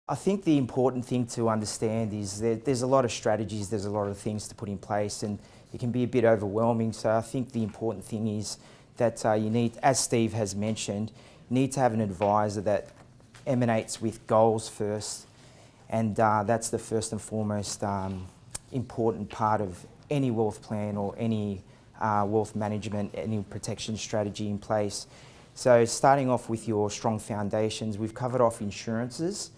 I think the important thing to understand is that there's a lot of strategies, there's a lot of things to put in place, and it can be a bit overwhelming. So I think the important thing is that you need, as Steve has mentioned, you need to have an advisor that emanates with goals first, and that's the first and foremost important part of any wealth plan or any wealth management, any protection strategy in place. So starting off with your strong foundations, we've covered off insurances.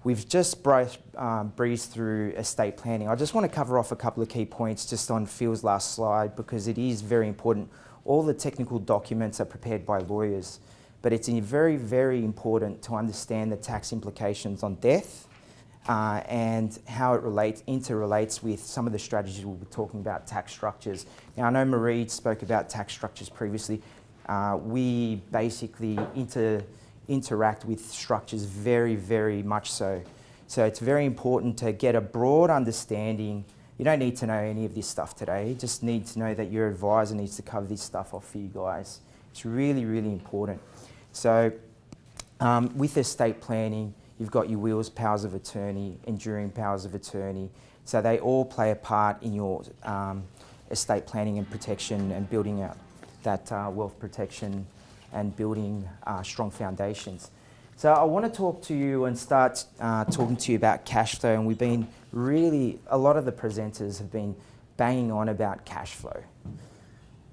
We've just breezed through estate planning. I just want to cover off a couple of key points just on Phil's last slide because it is very important. All the technical documents are prepared by lawyers, but it's very, very important to understand the tax implications on death and how it interrelates with some of the strategies we'll be talking about, tax structures. Now, I know Marie spoke about tax structures previously. We basically interact with structures very, very much so. So it's very important to get a broad understanding. You don't need to know any of this stuff today. You just need to know that your advisor needs to cover this stuff off for you guys. It's really, really important. So with estate planning, you've got your wills, powers of attorney, enduring powers of attorney. So they all play a part in your estate planning and protection and building out that wealth protection and building strong foundations. So I want to talk to you and start talking to you about cash flow, and we've been a lot of the presenters have been banging on about cash flow.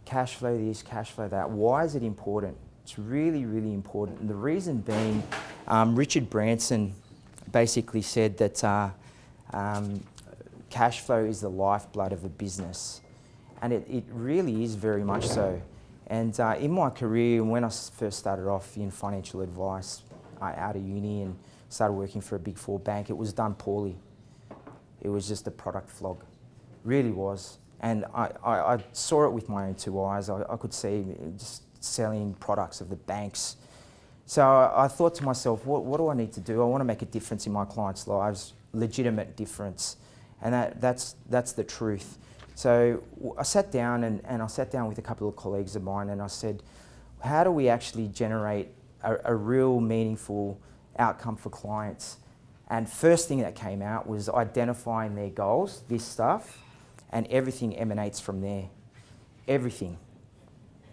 Cash flow this, cash flow that. Why is it important? It's really, really important. And the reason being, Richard Branson basically said that cash flow is the lifeblood of a business. And it really is very much so. And in my career, when I first started off in financial advice out of uni and started working for a Big Four bank, it was done poorly. It was just a product flog, really was. And I saw it with my own two eyes. I could see just selling products of the banks. So I thought to myself, what do I need to do? I want to make a difference in my clients' lives, legitimate difference. And that's the truth. So I sat down and I sat down with a couple of colleagues of mine and I said, how do we actually generate a real meaningful outcome for clients? And first thing that came out was identifying their goals, this stuff, and everything emanates from there. Everything.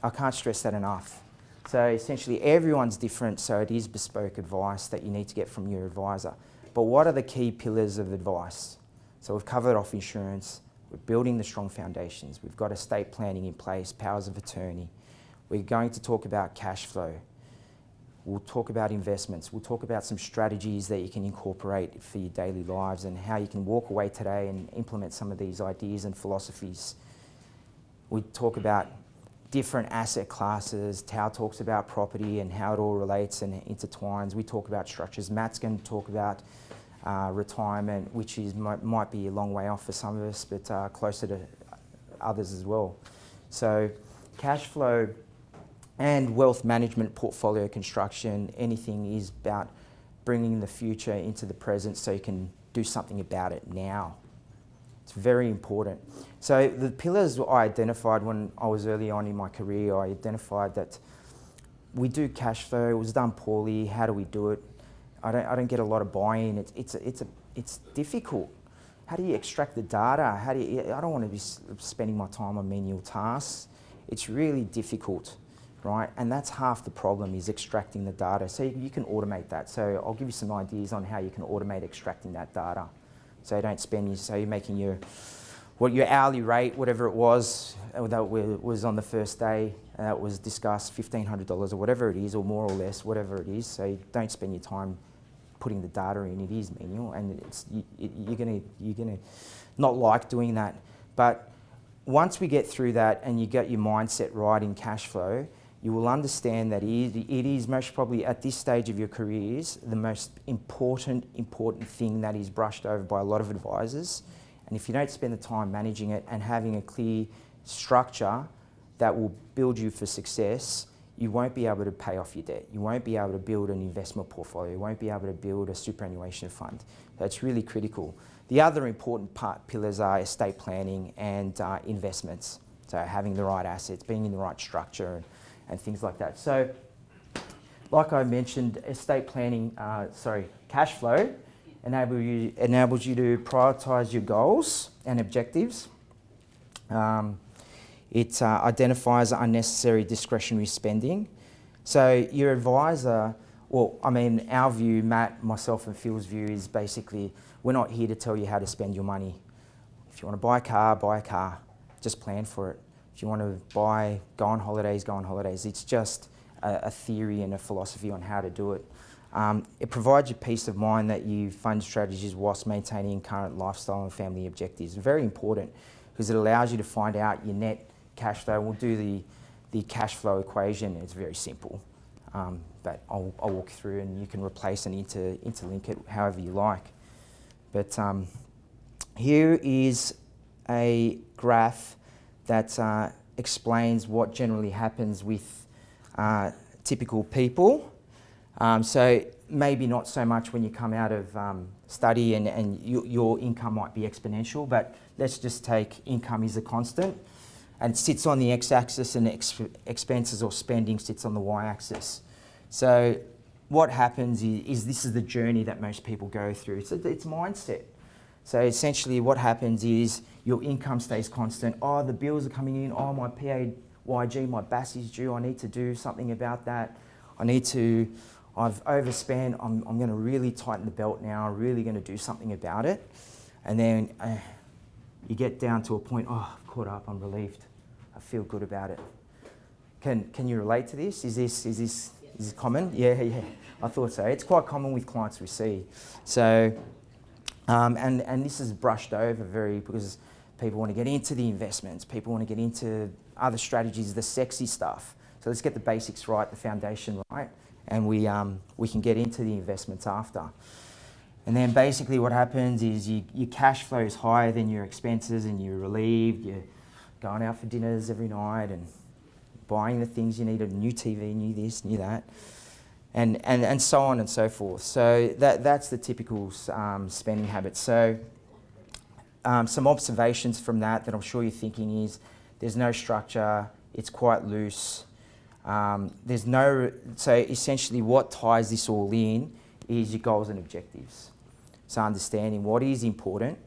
I can't stress that enough. So essentially everyone's different, so it is bespoke advice that you need to get from your advisor. But what are the key pillars of advice? So we've covered off insurance. We're building the strong foundations. We've got estate planning in place, powers of attorney. We're going to talk about cash flow. We'll talk about investments. We'll talk about some strategies that you can incorporate for your daily lives and how you can walk away today and implement some of these ideas and philosophies. We talk about different asset classes. Tao talks about property and how it all relates and intertwines. We talk about structures. Matt's going to talk about retirement, which might be a long way off for some of us, but closer to others as well. So cash flow and wealth management, portfolio construction, anything is about bringing the future into the present so you can do something about it now. It's very important. So the pillars I identified when I was early on in my career, I identified that we do cash flow, it was done poorly, how do we do it? I don't get a lot of buy-in. It's difficult. How do you extract the data? I don't want to be spending my time on menial tasks. It's really difficult, right? And that's half the problem is extracting the data. So you can automate that. So I'll give you some ideas on how you can automate extracting that data. So you don't spend, so you're making your hourly rate, whatever it was, that was on the first day, that was discussed, $1,500 or whatever it is, or more or less, whatever it is. So you don't spend your time putting the data in. It is manual, and you're gonna not like doing that. But once we get through that, and you get your mindset right in cash flow, you will understand that it is most probably at this stage of your careers the most important thing that is brushed over by a lot of advisors. And if you don't spend the time managing it and having a clear structure that will build you for success, you won't be able to pay off your debt. You won't be able to build an investment portfolio. You won't be able to build a superannuation fund. That's really critical. The other important pillars are estate planning and investments. So having the right assets, being in the right structure and things like that. So like I mentioned, cash flow enables you to prioritise your goals and objectives. It identifies unnecessary discretionary spending. So your advisor, our view, Matt, myself and Phil's view is basically we're not here to tell you how to spend your money. If you want to buy a car, buy a car. Just plan for it. If you want to go on holidays, go on holidays. It's just a theory and a philosophy on how to do it. It provides you peace of mind that you fund strategies whilst maintaining current lifestyle and family objectives. Very important because it allows you to find out your net cash flow. We'll do the cash flow equation. It's very simple, but I'll walk you through and you can replace and interlink it however you like. But here is a graph that explains what generally happens with typical people. So maybe not so much when you come out of study and your income might be exponential, but let's just take income is a constant and it sits on the x-axis and expenses or spending sits on the y-axis. So what happens is this is the journey that most people go through. It's mindset. So essentially what happens is your income stays constant. Oh, the bills are coming in. Oh, my PAYG, my BAS is due. I need to do something about that. I've overspent. I'm going to really tighten the belt now. I'm really going to do something about it. And then you get down to a point, oh, I've caught up. I'm relieved. I feel good about it. Can you relate to this? Is this common? Yeah. I thought so. It's quite common with clients we see. So, and this is brushed over because people want to get into the investments. People want to get into other strategies, the sexy stuff. So let's get the basics right, the foundation right, and we can get into the investments after. And then basically what happens is your cash flow is higher than your expenses and you're relieved. You're going out for dinners every night and buying the things you need, a new TV, new this, new that, and so on and so forth. So that's the typical spending habits. So some observations from that I'm sure you're thinking is there's no structure, it's quite loose. So essentially what ties this all in is your goals and objectives. So understanding what is important,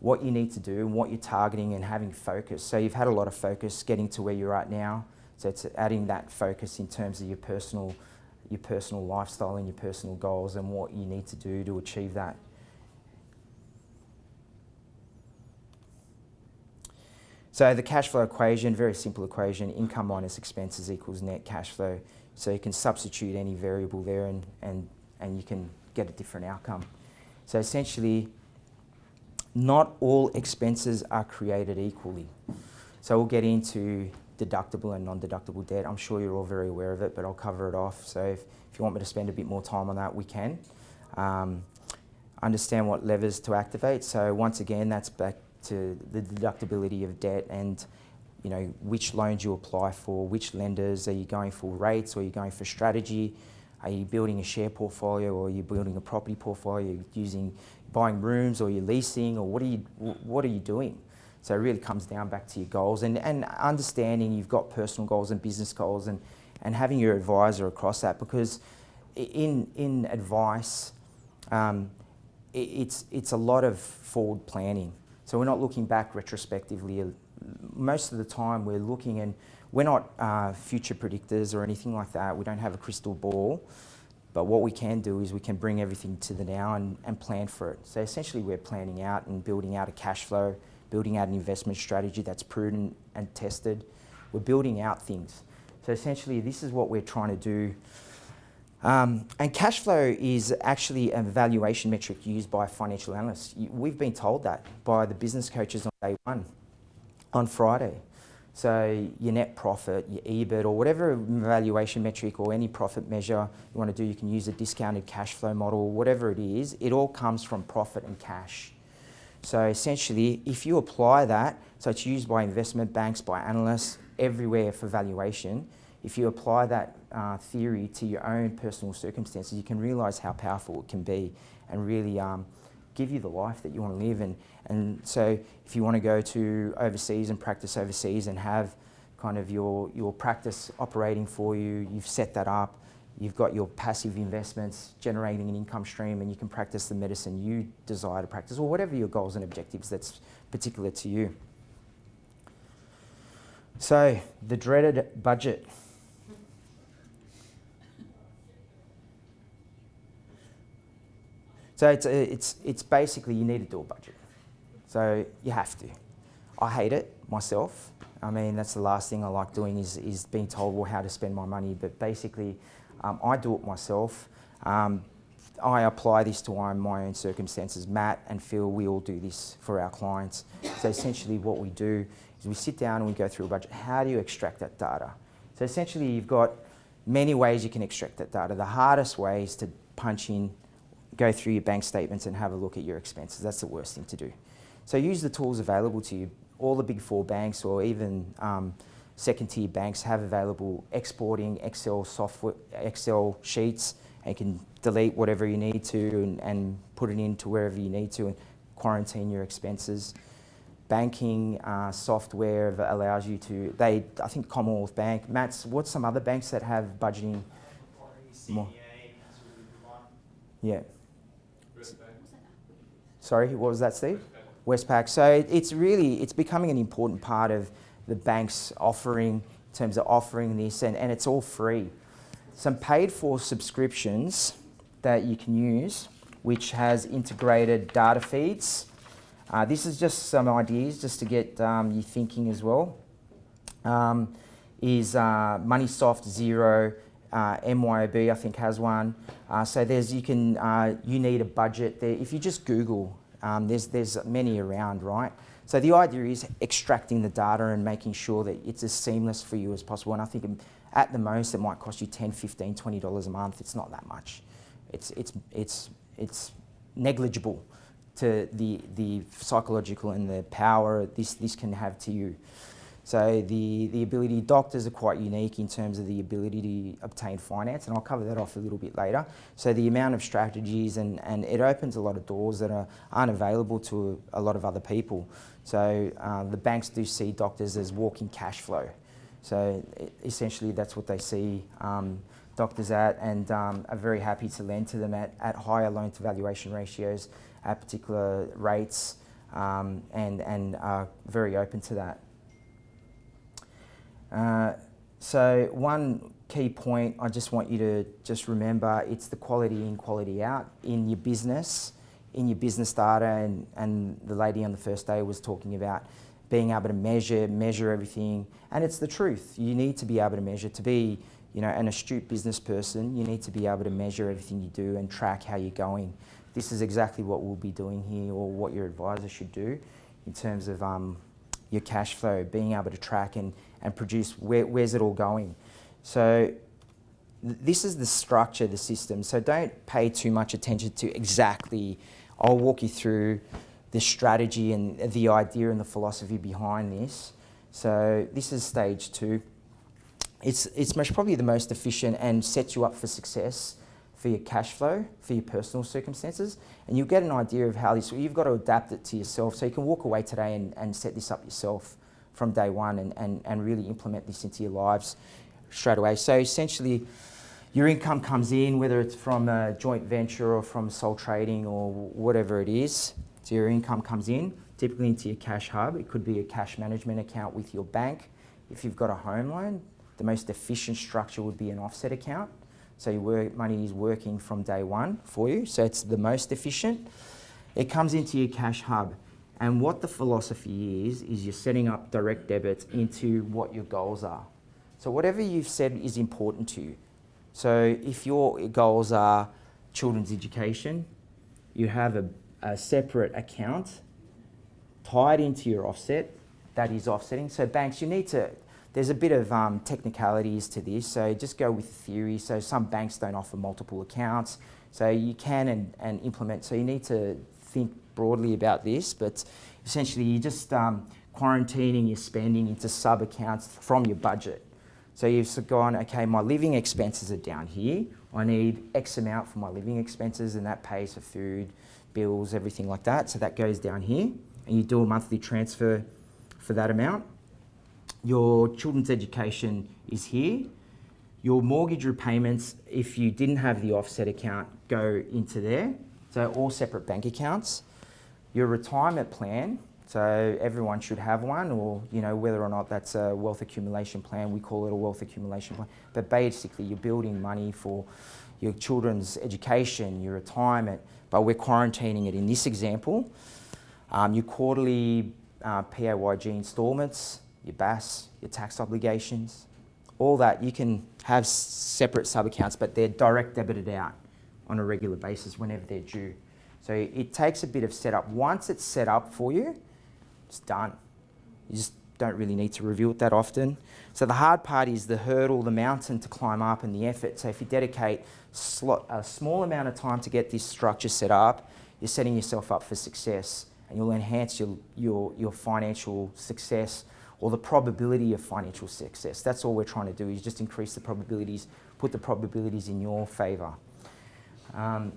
what you need to do and what you're targeting and having focus. So you've had a lot of focus getting to where you're at now. So it's adding that focus in terms of your personal lifestyle and your personal goals and what you need to do to achieve that. So the cash flow equation, very simple equation, income minus expenses equals net cash flow. So you can substitute any variable there and you can get a different outcome. So essentially, not all expenses are created equally. So we'll get into deductible and non-deductible debt. I'm sure you're all very aware of it, but I'll cover it off. So if you want me to spend a bit more time on that, we can. Understand what levers to activate. So once again, that's back to the deductibility of debt and which loans you apply for, which lenders, are you going for rates or are you going for strategy? Are you building a share portfolio or are you building a property portfolio? Are you buying rooms or are you leasing or what are you doing? So it really comes down back to your goals and understanding you've got personal goals and business goals and having your advisor across that, because in advice, it's a lot of forward planning. So we're not looking back retrospectively. Most of the time we're looking, and we're not future predictors or anything like that. We don't have a crystal ball. But what we can do is we can bring everything to the now and plan for it. So essentially we're planning out and building out a cash flow, building out an investment strategy that's prudent and tested. We're building out things. So essentially this is what we're trying to do. And cash flow is actually a valuation metric used by financial analysts. We've been told that by the business coaches on day one, on Friday. So your net profit, your EBIT, or whatever valuation metric or any profit measure you want to do, you can use a discounted cash flow model, whatever it is, it all comes from profit and cash. So essentially, if you apply that, so it's used by investment banks, by analysts, everywhere for valuation. If you apply that theory to your own personal circumstances, you can realise how powerful it can be and really give you the life that you want to live. And so if you want to go to overseas and practice overseas and have kind of your practice operating for you, you've set that up, You've got your passive investments generating an income stream, and you can practice the medicine you desire to practice, or whatever your goals and objectives that's particular to you. So, the dreaded budget. So it's basically you need to do a budget. So you have to. I hate it myself. I mean, that's the last thing I like doing is being told, well, how to spend my money. But basically, I do it myself. I apply this to my own circumstances. Matt and Phil, we all do this for our clients. So essentially what we do is we sit down and we go through a budget. How do you extract that data? So essentially you've got many ways you can extract that data. The hardest way is to punch in, go through your bank statements and have a look at your expenses. That's the worst thing to do. So use the tools available to you. All the big four banks or even second tier banks have available exporting Excel software, Excel sheets, and you can delete whatever you need to and put it into wherever you need to and quarantine your expenses. Banking software allows you to, I think Commonwealth Bank, Matt's, what's some other banks that have budgeting? More? Yeah. Sorry, what was that, Steve? Westpac. So it's becoming an important part of the bank's offering in terms of offering this, and it's all free. Some paid for subscriptions that you can use, which has integrated data feeds. This is just some ideas just to get you thinking as well. Is Moneysoft, Xero, MYOB I think has one. So you need a budget there. If you just Google, there's many around, right? So the idea is extracting the data and making sure that it's as seamless for you as possible. And I think at the most it might cost you $10, $15, $20 a month. It's not that much. It's negligible to the psychological and the power this can have to you. So the ability, doctors are quite unique in terms of the ability to obtain finance, and I'll cover that off a little bit later. So the amount of strategies and it opens a lot of doors that aren't available to a lot of other people. So the banks do see doctors as walking cash flow. So essentially that's what they see doctors at, and are very happy to lend to them at higher loan to valuation ratios at particular rates, and are very open to that. So one key point I just want you to just remember, it's the quality in, quality out in your business data, and the lady on the first day was talking about being able to measure everything, and it's the truth. You need to be able to measure. To be, an astute business person, you need to be able to measure everything you do and track how you're going. This is exactly what we'll be doing here, or what your advisor should do in terms of your cash flow, being able to track and produce where's it all going. So this is the structure, the system. So don't pay too much attention to exactly, I'll walk you through the strategy and the idea and the philosophy behind this. So this is stage 2. It's most probably the most efficient and sets you up for success for your cash flow, for your personal circumstances, and you'll get an idea of how this, you've got to adapt it to yourself. So you can walk away today and set this up yourself from day one and really implement this into your lives straight away. So essentially, your income comes in, whether it's from a joint venture or from sole trading or whatever it is. So your income comes in, typically into your cash hub. It could be a cash management account with your bank. If you've got a home loan, the most efficient structure would be an offset account. So your money is working from day one for you. So it's the most efficient. It comes into your cash hub. And what the philosophy is you're setting up direct debits into what your goals are. So whatever you've said is important to you. So if your goals are children's education, you have a separate account tied into your offset that is offsetting. So banks, there's a bit of technicalities to this, so just go with theory. So some banks don't offer multiple accounts, so you can and implement. So you need to think broadly about this, but essentially you're just quarantining your spending into sub-accounts from your budget. So you've gone, okay, my living expenses are down here. I need X amount for my living expenses, and that pays for food, bills, everything like that. So that goes down here, and you do a monthly transfer for that amount. Your children's education is here. Your mortgage repayments, if you didn't have the offset account, go into there. So all separate bank accounts. Your retirement plan, so everyone should have one, or whether or not that's a wealth accumulation plan, we call it a wealth accumulation plan. But basically you're building money for your children's education, your retirement, but we're quarantining it in this example. Your quarterly PAYG instalments, your BAS, your tax obligations, all that, you can have separate sub-accounts, but they're direct debited out on a regular basis whenever they're due. So it takes a bit of setup. Once it's set up for you, it's done. You just don't really need to review it that often. So the hard part is the hurdle, the mountain to climb up, and the effort. So if you dedicate a small amount of time to get this structure set up, you're setting yourself up for success, and you'll enhance your financial success, or the probability of financial success. That's all we're trying to do, is just increase the probabilities, put the probabilities in your favour. And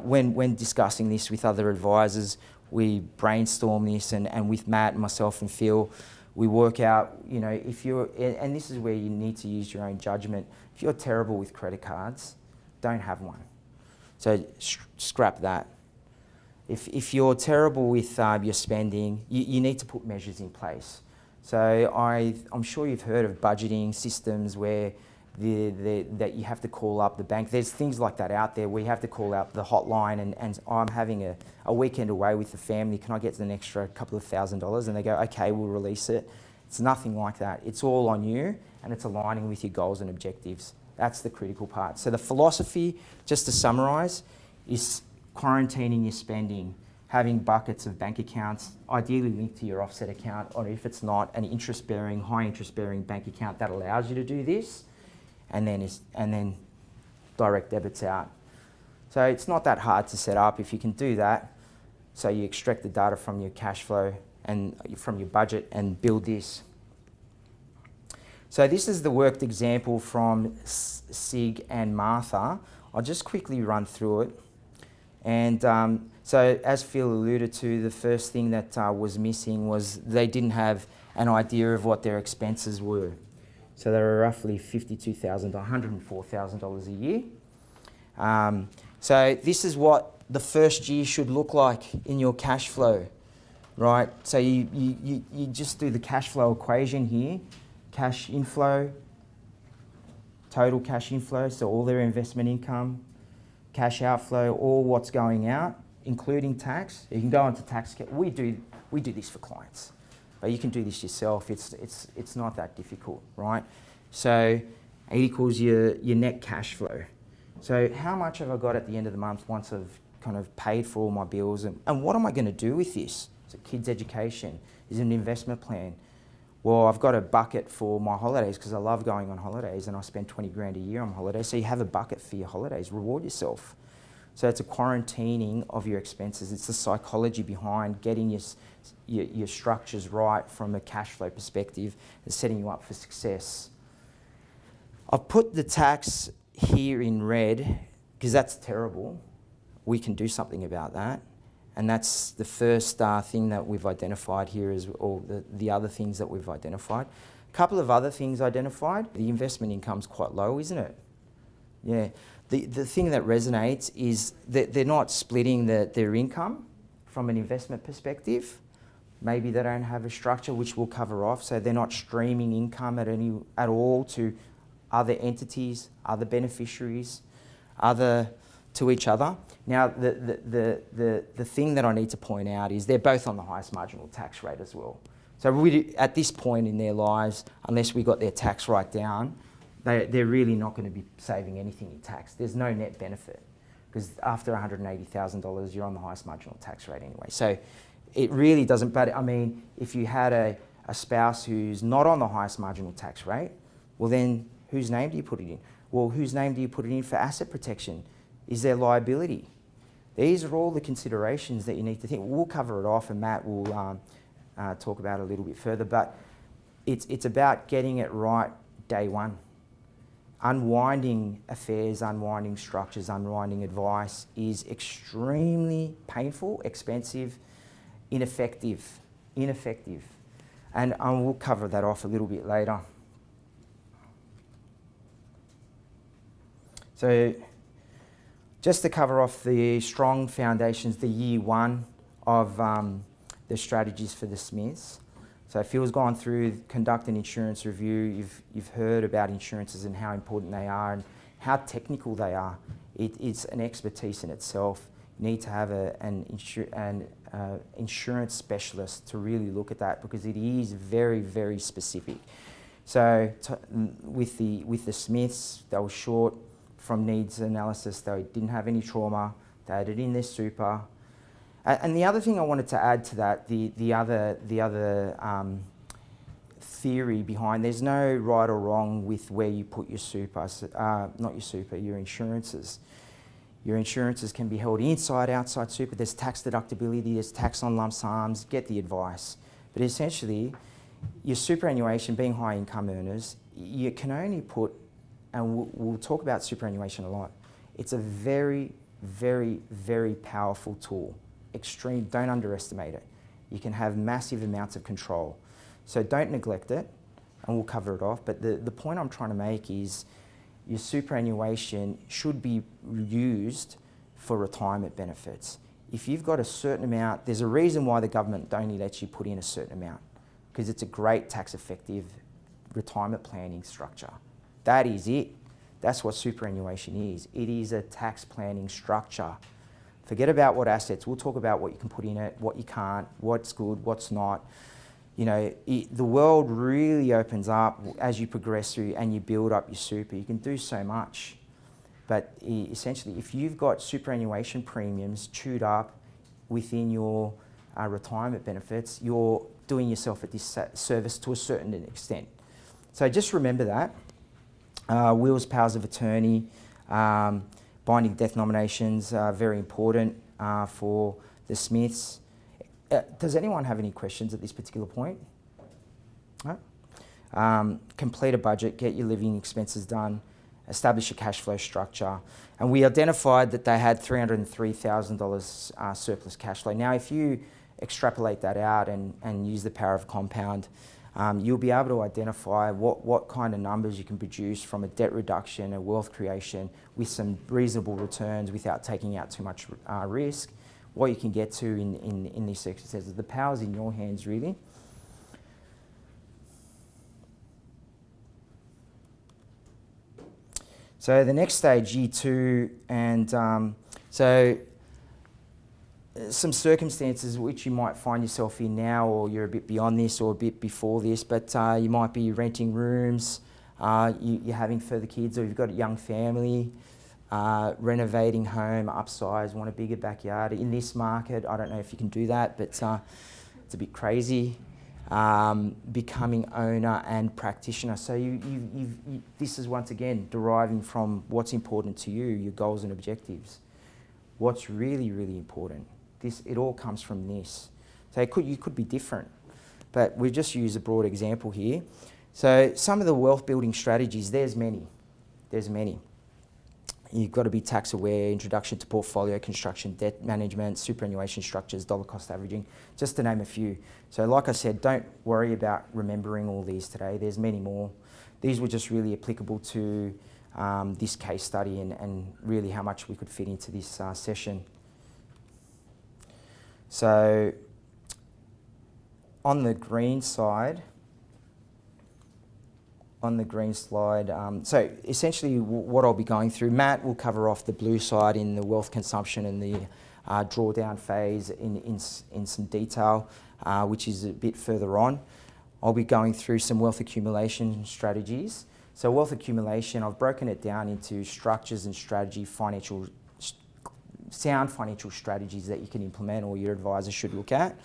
when discussing this with other advisors, we brainstorm this, and with Matt and myself and Phil, we work out, if you're, and this is where you need to use your own judgment. If you're terrible with credit cards, don't have one. So scrap that. If you're terrible with your spending, you need to put measures in place. So I'm sure you've heard of budgeting systems where that you have to call up the bank. There's things like that out there where you have to call out the hotline and I'm having a weekend away with the family, can I get an extra couple of $1,000s? And they go, okay, we'll release it. It's nothing like that. It's all on you, and it's aligning with your goals and objectives. That's the critical part. So the philosophy, just to summarise, is quarantining your spending, having buckets of bank accounts, ideally linked to your offset account, or if it's not, an interest-bearing, high interest-bearing bank account that allows you to do this, and then direct debits out. So it's not that hard to set up if you can do that. So you extract the data from your cash flow and from your budget and build this. So this is the worked example from Sig and Martha. I'll just quickly run through it. And so as Phil alluded to, the first thing that was missing was they didn't have an idea of what their expenses were. So they were roughly $52,000 to $104,000 a year. So this is what the first year should look like in your cash flow, right? So you just do the cash flow equation here. Cash inflow, total cash inflow, so all their investment income, cash outflow, all what's going out, including tax. You can go onto tax. We do this for clients, but you can do this yourself. It's not that difficult, right? So it equals your net cash flow. So how much have I got at the end of the month once I've kind of paid for all my bills, and what am I going to do with this? Is it kids' education? Is it an investment plan? Well, I've got a bucket for my holidays because I love going on holidays, and I spend 20 grand a year on holidays. So you have a bucket for your holidays, reward yourself. So it's a quarantining of your expenses. It's the psychology behind getting your structures right from a cash flow perspective and setting you up for success. I've put the tax here in red because that's terrible. We can do something about that. And that's the first thing that we've identified here, or the other things that we've identified. A couple of other things identified. The investment income's quite low, isn't it? Yeah. The thing that resonates is that they're not splitting their income from an investment perspective. Maybe they don't have a structure which we'll cover off, so they're not streaming income at all to other entities, other beneficiaries, to each other. Now, the thing that I need to point out is they're both on the highest marginal tax rate as well. So at this point in their lives, unless we got their tax right down, they're really not going to be saving anything in tax. There's no net benefit because after $180,000, you're on the highest marginal tax rate anyway. So it really doesn't, but I mean, if you had a spouse who's not on the highest marginal tax rate, well then whose name do you put it in? Well, whose name do you put it in for asset protection? Is there liability? These are all the considerations that you need to think. We'll cover it off and Matt will talk about it a little bit further, but it's about getting it right day one. Unwinding affairs, unwinding structures, unwinding advice is extremely painful, expensive, ineffective. And we'll cover that off a little bit later. So just to cover off the strong foundations, the year one of the strategies for the Smiths. So Phil's gone through, conduct an insurance review. You've heard about insurances and how important they are and how technical they are. It's an expertise in itself. You need to have an insurance specialist to really look at that because it is very, very specific. So with the Smiths, they were short from needs analysis. They didn't have any trauma. They had it in their super. And the other thing I wanted to add to that, the other theory behind, there's no right or wrong with where you put your super, not your super, your insurances. Your insurances can be held inside, outside super. There's tax deductibility, there's tax on lump sums, get the advice. But essentially, your superannuation, being high income earners, you can only put, and we'll talk about superannuation a lot, it's a very, very, very powerful tool. Extreme, don't underestimate it. You can have massive amounts of control. So don't neglect it, and we'll cover it off. But the point I'm trying to make is your superannuation should be used for retirement benefits. If you've got a certain amount, there's a reason why the government only lets you put in a certain amount, because it's a great tax-effective retirement planning structure. That is it. That's what superannuation is. It is a tax planning structure. Forget about what assets. We'll talk about what you can put in it, what you can't, what's good, what's not. You know, the world really opens up as you progress through and you build up your super. You can do so much. But essentially, if you've got superannuation premiums chewed up within your retirement benefits, you're doing yourself a disservice to a certain extent. So just remember that. Wills, powers of attorney, binding death nominations are very important for the Smiths. Does anyone have any questions at this particular point? No? Complete a budget, get your living expenses done, establish a cash flow structure. And we identified that they had $303,000 surplus cash flow. Now, if you extrapolate that out and use the power of compound, you'll be able to identify what kind of numbers you can produce from a debt reduction, a wealth creation with some reasonable returns without taking out too much risk, what you can get to in these circumstances. The power's in your hands, really. So the next stage, year two, and so some circumstances which you might find yourself in now, or you're a bit beyond this or a bit before this, but you might be renting rooms, you're having further kids, or you've got a young family, renovating home, upsize, want a bigger backyard. In this market, I don't know if you can do that, but it's a bit crazy. Becoming owner and practitioner. So this is once again deriving from what's important to you, your goals and objectives. What's really, really important. It all comes from this. So you could be different, but we just use a broad example here. So some of the wealth building strategies, there's many. You've got to be tax aware, introduction to portfolio construction, debt management, superannuation structures, dollar cost averaging, just to name a few. So like I said, don't worry about remembering all these today. There's many more. These were just really applicable to this case study and really how much we could fit into this session. So on the green side, so essentially what I'll be going through, Matt will cover off the blue side in the wealth consumption and the drawdown phase in some detail, which is a bit further on. I'll be going through some wealth accumulation strategies. So wealth accumulation, I've broken it down into structures and strategy, sound financial strategies that you can implement or your advisor should look at.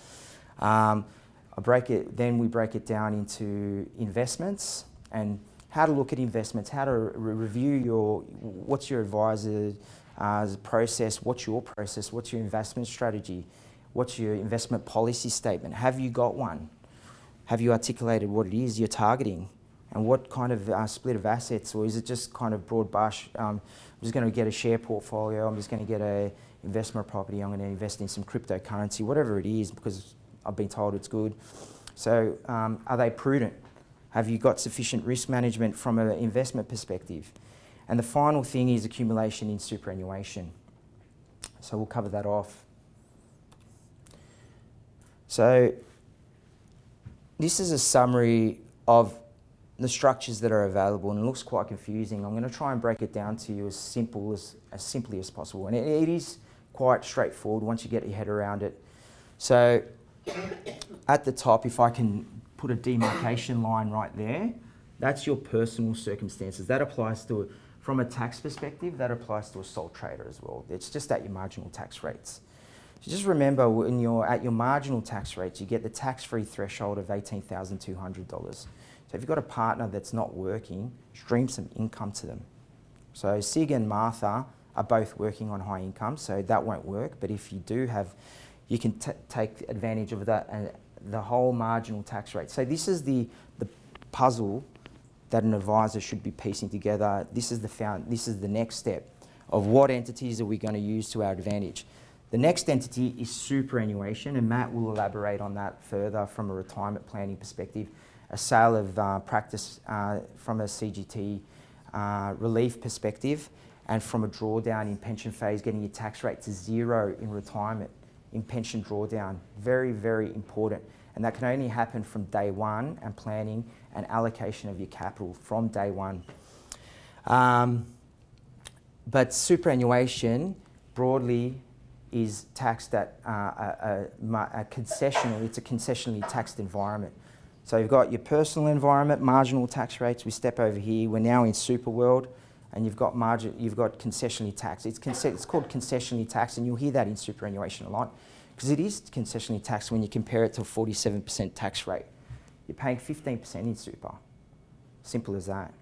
Then we break it down into investments and how to look at investments, how to review what's your advisor's process, what's your process, what's your investment strategy, what's your investment policy statement, have you got one? Have you articulated what it is you're targeting? And what kind of split of assets, or is it just kind of broad brush? I'm just going to get a share portfolio, I'm just going to get a investment property, I'm going to invest in some cryptocurrency, whatever it is, because I've been told it's good. So are they prudent? Have you got sufficient risk management from an investment perspective? And the final thing is accumulation in superannuation. So we'll cover that off. So this is a summary of the structures that are available, and it looks quite confusing. I'm going to try and break it down to you as simply as possible. And it is quite straightforward once you get your head around it. So at the top, if I can put a demarcation line right there, that's your personal circumstances. That applies to, from a tax perspective, that applies to a sole trader as well. It's just at your marginal tax rates. So just remember, when you're at your marginal tax rates, you get the tax-free threshold of $18,200. So if you've got a partner that's not working, stream some income to them. So Sig and Martha are both working on high income, so that won't work. But if you do have, you can take advantage of that and the whole marginal tax rate. So this is the puzzle that an advisor should be piecing together. This is the next step of what entities are we going to use to our advantage. The next entity is superannuation, and Matt will elaborate on that further from a retirement planning perspective. A sale of practice from a CGT relief perspective, and from a drawdown in pension phase, getting your tax rate to 0 in retirement, in pension drawdown. Very, very important. And that can only happen from day one, and planning and allocation of your capital from day one. But superannuation broadly is taxed at a concessional, it's a concessionally taxed environment. So you've got your personal environment, marginal tax rates. We step over here. We're now in super world, and you've got concessionally taxed. It's called concessionally taxed, and you'll hear that in superannuation a lot, because it is concessionally taxed when you compare it to a 47% tax rate. You're paying 15% in super. Simple as that.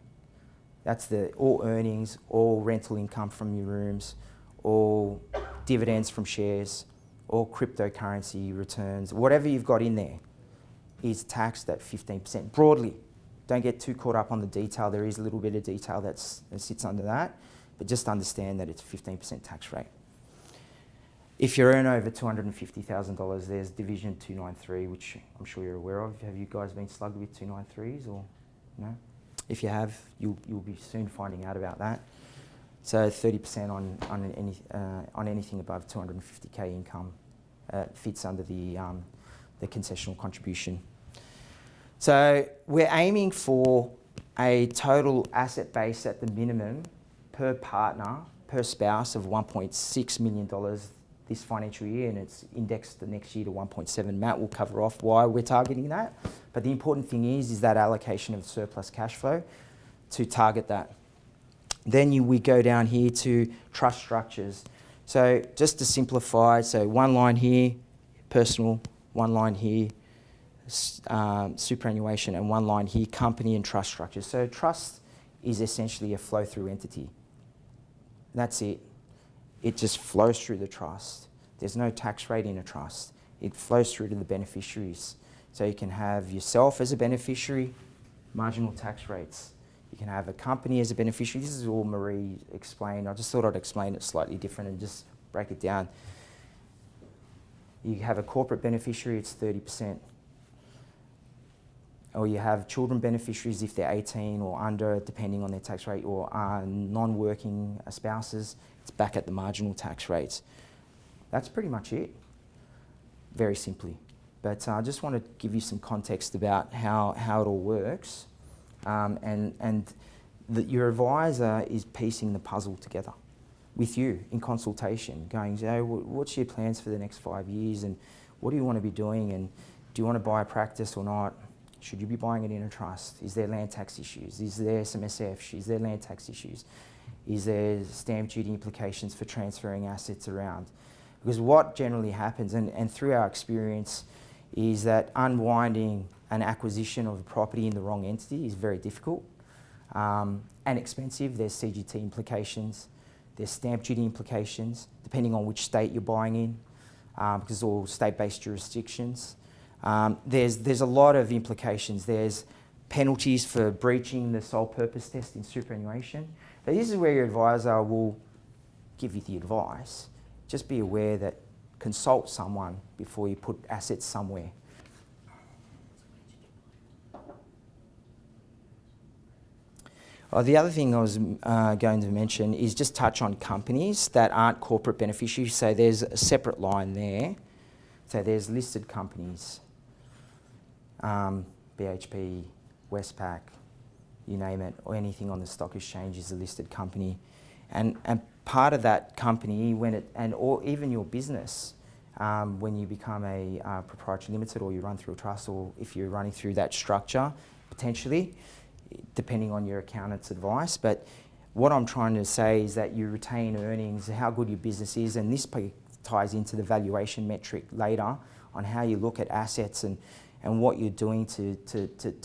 That's all earnings, all rental income from your rooms, all dividends from shares, all cryptocurrency returns, whatever you've got in there is taxed at 15% broadly. Don't get too caught up on the detail. There is a little bit of detail that sits under that, but just understand that it's a 15% tax rate. If you earn over $250,000, there's Division 293, which I'm sure you're aware of. Have you guys been slugged with 293s or no? If you have, you'll be soon finding out about that. So 30% on anything above 250k income fits under the concessional contribution. So we're aiming for a total asset base at the minimum per partner, per spouse of $1.6 million this financial year, and it's indexed the next year to 1.7. Matt will cover off why we're targeting that. But the important thing is that allocation of surplus cash flow to target that. Then we go down here to trust structures. So just to simplify, so one line here, personal, one line here, superannuation, and one line here, company and trust structures. So trust is essentially a flow-through entity. That's it. It just flows through the trust. There's no tax rate in a trust. It flows through to the beneficiaries. So you can have yourself as a beneficiary, marginal tax rates. You can have a company as a beneficiary. This is all Marie explained. I just thought I'd explain it slightly different and just break it down. You have a corporate beneficiary, it's 30%. Or you have children beneficiaries if they're 18 or under, depending on their tax rate, or non-working spouses, it's back at the marginal tax rates. That's pretty much it, very simply. But I just want to give you some context about how it all works. Your advisor is piecing the puzzle together with you in consultation, going, what's your plans for the next 5 years, and what do you want to be doing, and do you want to buy a practice or not? Should you be buying it in a trust? Is there land tax issues? Is there some SF? Is there land tax issues? Is there stamp duty implications for transferring assets around? Because what generally happens, and through our experience, is that unwinding an acquisition of a property in the wrong entity is very difficult and expensive. There's CGT implications, there's stamp duty implications, depending on which state you're buying in, because it's all state-based jurisdictions. There's a lot of implications. There's penalties for breaching the sole purpose test in superannuation. But this is where your advisor will give you the advice. Just be aware that consult someone before you put assets somewhere. The other thing I was going to mention is just touch on companies that aren't corporate beneficiaries. So there's a separate line there. So there's listed companies, BHP, Westpac, you name it, or anything on the stock exchange is a listed company. And part of that company, or even your business, when you become a proprietary limited or you run through a trust, or if you're running through that structure, potentially, depending on your accountant's advice. But what I'm trying to say is that you retain earnings, how good your business is, and this ties into the valuation metric later on how you look at assets and what you're doing to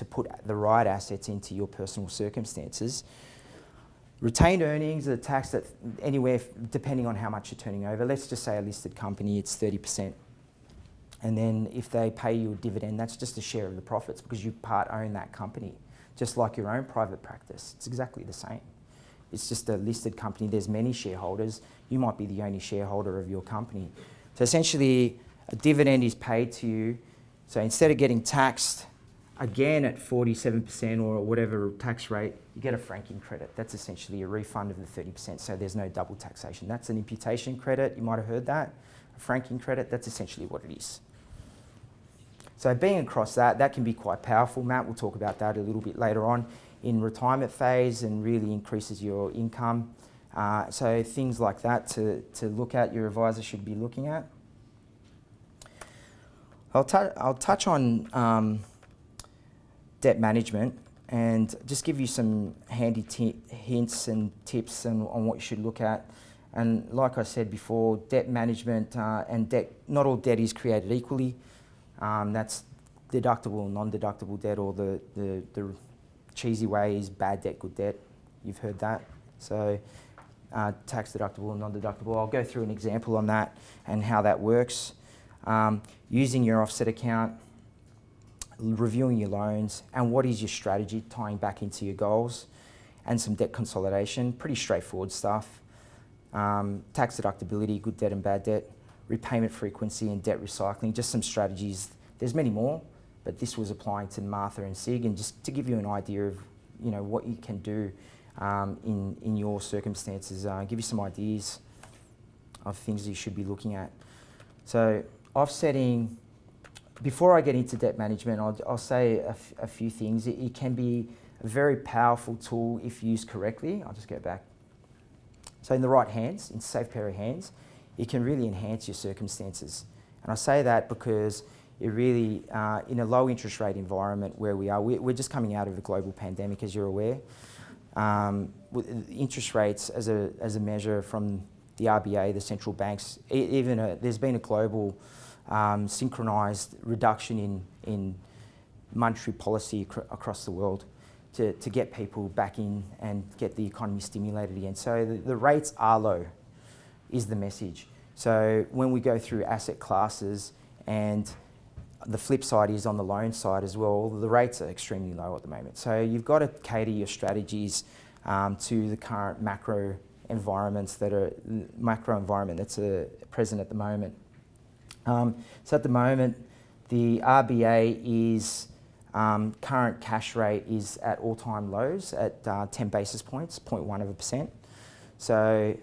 put the right assets into your personal circumstances. Retained earnings are taxed at anywhere, depending on how much you're turning over. Let's just say a listed company, it's 30%. And then if they pay you a dividend, that's just a share of the profits because you part own that company. Just like your own private practice, it's exactly the same. It's just a listed company, there's many shareholders. You might be the only shareholder of your company. So essentially, a dividend is paid to you. So instead of getting taxed again at 47% or whatever tax rate, you get a franking credit. That's essentially a refund of the 30%, so there's no double taxation. That's an imputation credit, you might have heard that. A franking credit, that's essentially what it is. So being across that can be quite powerful. Matt will talk about that a little bit later on in retirement phase and really increases your income. So things like that to look at, your advisor should be looking at. I'll touch on debt management and just give you some handy hints and tips on what you should look at. And like I said before, debt management and debt, not all debt is created equally. That's deductible and non-deductible debt, or the cheesy way is bad debt, good debt. You've heard that. So tax deductible and non-deductible. I'll go through an example on that and how that works. Using your offset account, reviewing your loans, and what is your strategy tying back into your goals, and some debt consolidation, pretty straightforward stuff. Tax deductibility, good debt and bad debt, repayment frequency and debt recycling, just some strategies. There's many more, but this was applying to Martha and Sig, and just to give you an idea of what you can do in your circumstances, give you some ideas of things you should be looking at. So offsetting, before I get into debt management, I'll say a few things. It can be a very powerful tool if used correctly. I'll just go back. So in the right hands, in safe pair of hands, it can really enhance your circumstances. And I say that because it really, in a low interest rate environment where we are, we're just coming out of a global pandemic, as you're aware. With interest rates as a measure from the RBA, the central banks, there's been a global synchronised reduction in monetary policy across the world to get people back in and get the economy stimulated again. So the rates are low, is the message. So when we go through asset classes, and the flip side is on the loan side as well, the rates are extremely low at the moment. So you've got to cater your strategies to the current macro environment that's present at the moment. So at the moment, the RBA is current cash rate is at all-time lows at 10 basis points, 0.1%. So,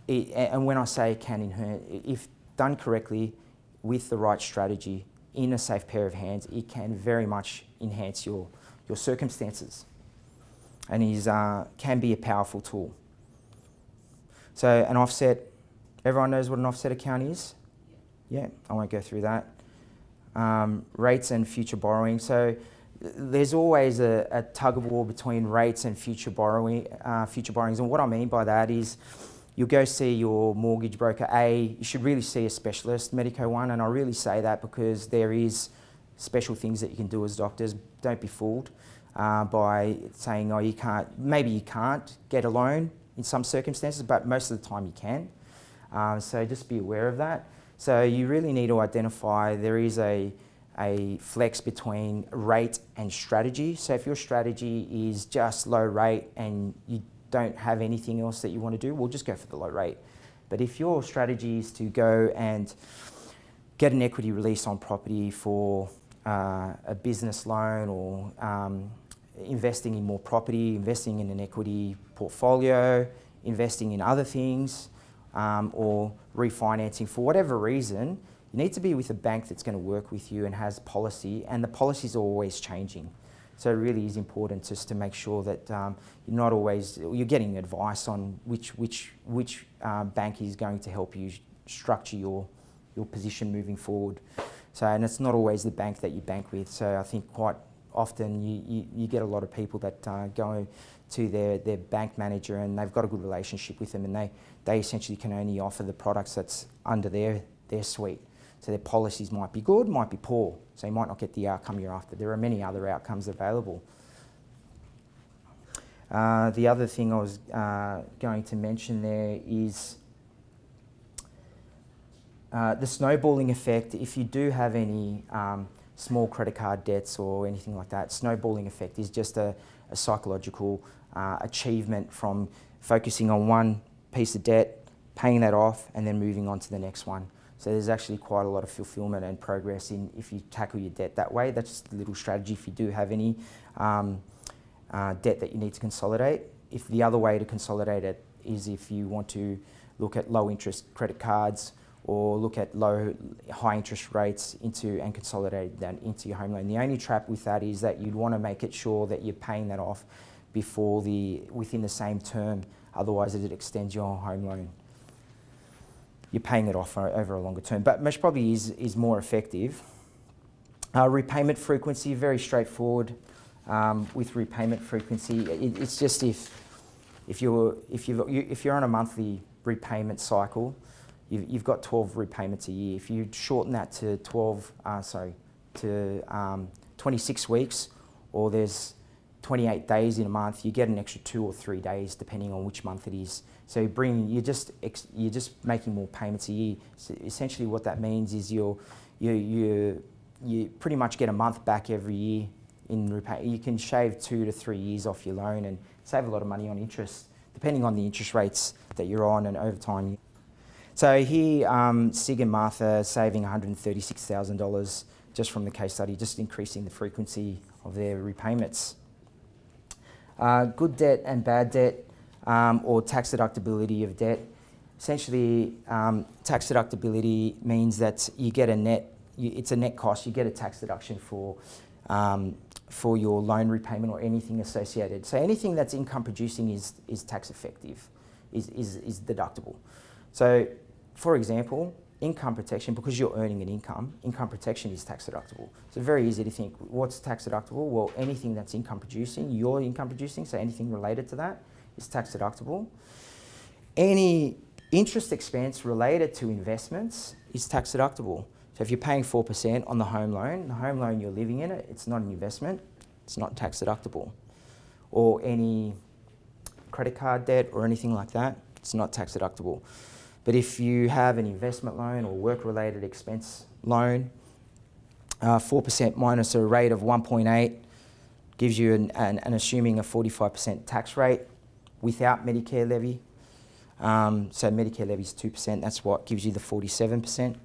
and when I say it can enhance, if done correctly with the right strategy in a safe pair of hands, it can very much enhance your circumstances, and can be a powerful tool. So an offset, everyone knows what an offset account is? Yeah, I won't go through that. Rates and future borrowing. So there's always a tug of war between rates and future borrowings. And what I mean by that is you'll go see your mortgage broker. You should really see a specialist, Medico One, and I really say that because there is special things that you can do as doctors. Don't be fooled by saying, oh, maybe you can't get a loan in some circumstances, but most of the time you can. So just be aware of that. So you really need to identify there is a flex between rate and strategy. So if your strategy is just low rate and you don't have anything else that you want to do, well, just go for the low rate. But if your strategy is to go and get an equity release on property for a business loan, or investing in more property, investing in an equity portfolio, investing in other things, or refinancing for whatever reason, you need to be with a bank that's going to work with you and has policy, and the policies are always changing. So it really is important just to make sure that you're getting advice on which bank is going to help you structure your position moving forward. So, and it's not always the bank that you bank with. So I think quite often you get a lot of people that go to their bank manager and they've got a good relationship with them, and they essentially can only offer the products that's under their suite. So their policies might be good, might be poor. So you might not get the outcome you're after. There are many other outcomes available. The other thing I was going to mention there is the snowballing effect. If you do have any small credit card debts or anything like that, snowballing effect is just a psychological achievement from focusing on one piece of debt, paying that off, and then moving on to the next one. So there's actually quite a lot of fulfillment and progress in if you tackle your debt that way. That's just a little strategy if you do have any debt that you need to consolidate. If the other way to consolidate it is if you want to look at low interest credit cards or look at high interest rates and consolidate that into your home loan. The only trap with that is that you'd want to make it sure that you're paying that off within the same term, otherwise it extends your home loan. You're paying it off over a longer term, but most probably is more effective. Repayment frequency, very straightforward. With repayment frequency, it's just if you're on a monthly repayment cycle, you've got 12 repayments a year. If you shorten that to 26 weeks, or there's 28 days in a month, you get an extra 2 or 3 days depending on which month it is. So you're just making more payments a year. So essentially, what that means is you pretty much get a month back every year in repay. You can shave 2 to 3 years off your loan and save a lot of money on interest, depending on the interest rates that you're on and over time. So here, Sig and Martha saving $136,000 just from the case study, just increasing the frequency of their repayments. Good debt and bad debt, or tax deductibility of debt. Essentially, tax deductibility means that you get it's a net cost. You get a tax deduction for your loan repayment or anything associated. So anything that's income producing is tax effective, is deductible. So, for example, income protection, because you're earning an income protection is tax deductible. So very easy to think, what's tax deductible? Well, anything that's income producing, you're income producing, so anything related to that is tax deductible. Any interest expense related to investments is tax deductible. So if you're paying 4% on the home loan you're living in it's not an investment, it's not tax deductible. Or any credit card debt or anything like that, it's not tax deductible. But if you have an investment loan or work-related expense loan, 4% minus a rate of 1.8 gives you an assuming a 45% tax rate without Medicare levy. So Medicare levy is 2%, that's what gives you the 47%.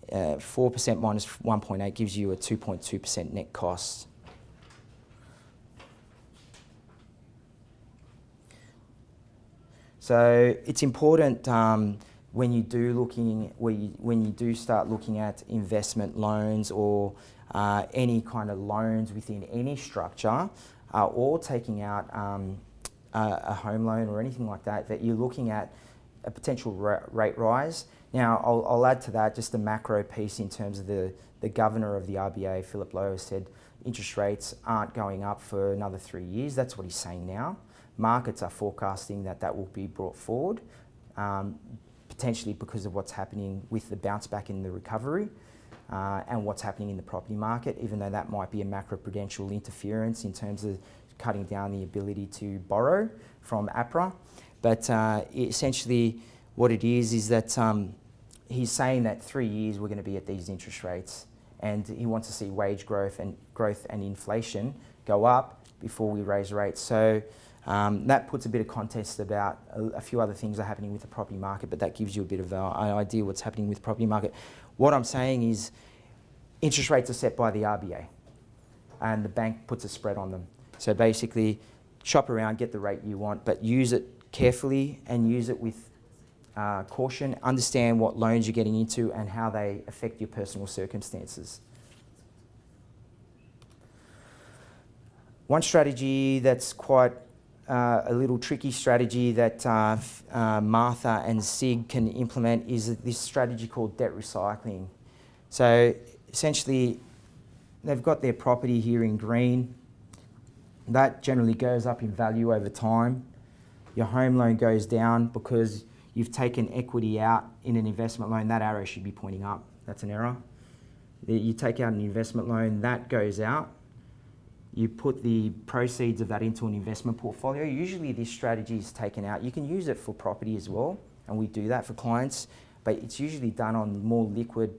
4% minus 1.8 gives you a 2.2% net cost. So it's important when you do start looking at investment loans or any kind of loans within any structure, or taking out a home loan or anything like that, that you're looking at a potential rate rise. Now, I'll add to that just a macro piece in terms of the governor of the RBA, Philip Lowe, has said interest rates aren't going up for another 3 years. That's what he's saying now. Markets are forecasting that will be brought forward, potentially because of what's happening with the bounce back in the recovery and what's happening in the property market, even though that might be a macroprudential interference in terms of cutting down the ability to borrow from APRA. But essentially what it is that he's saying that 3 years we're going to be at these interest rates, and he wants to see wage growth and inflation go up before we raise rates. So that puts a bit of context about a few other things are happening with the property market, but that gives you a bit of an idea what's happening with the property market. What I'm saying is interest rates are set by the RBA. and the bank puts a spread on them. So basically, shop around, get the rate you want, but use it carefully and use it with caution. Understand what loans you're getting into and how they affect your personal circumstances. One strategy that's quite a little tricky strategy that Martha and SIG can implement is this strategy called debt recycling. So essentially, they've got their property here in green. That generally goes up in value over time. Your home loan goes down because you've taken equity out in an investment loan. That arrow should be pointing up. That's an error. You take out an investment loan, that goes out. You put the proceeds of that into an investment portfolio. Usually this strategy is taken out. You can use it for property as well, and we do that for clients, but it's usually done on more liquid,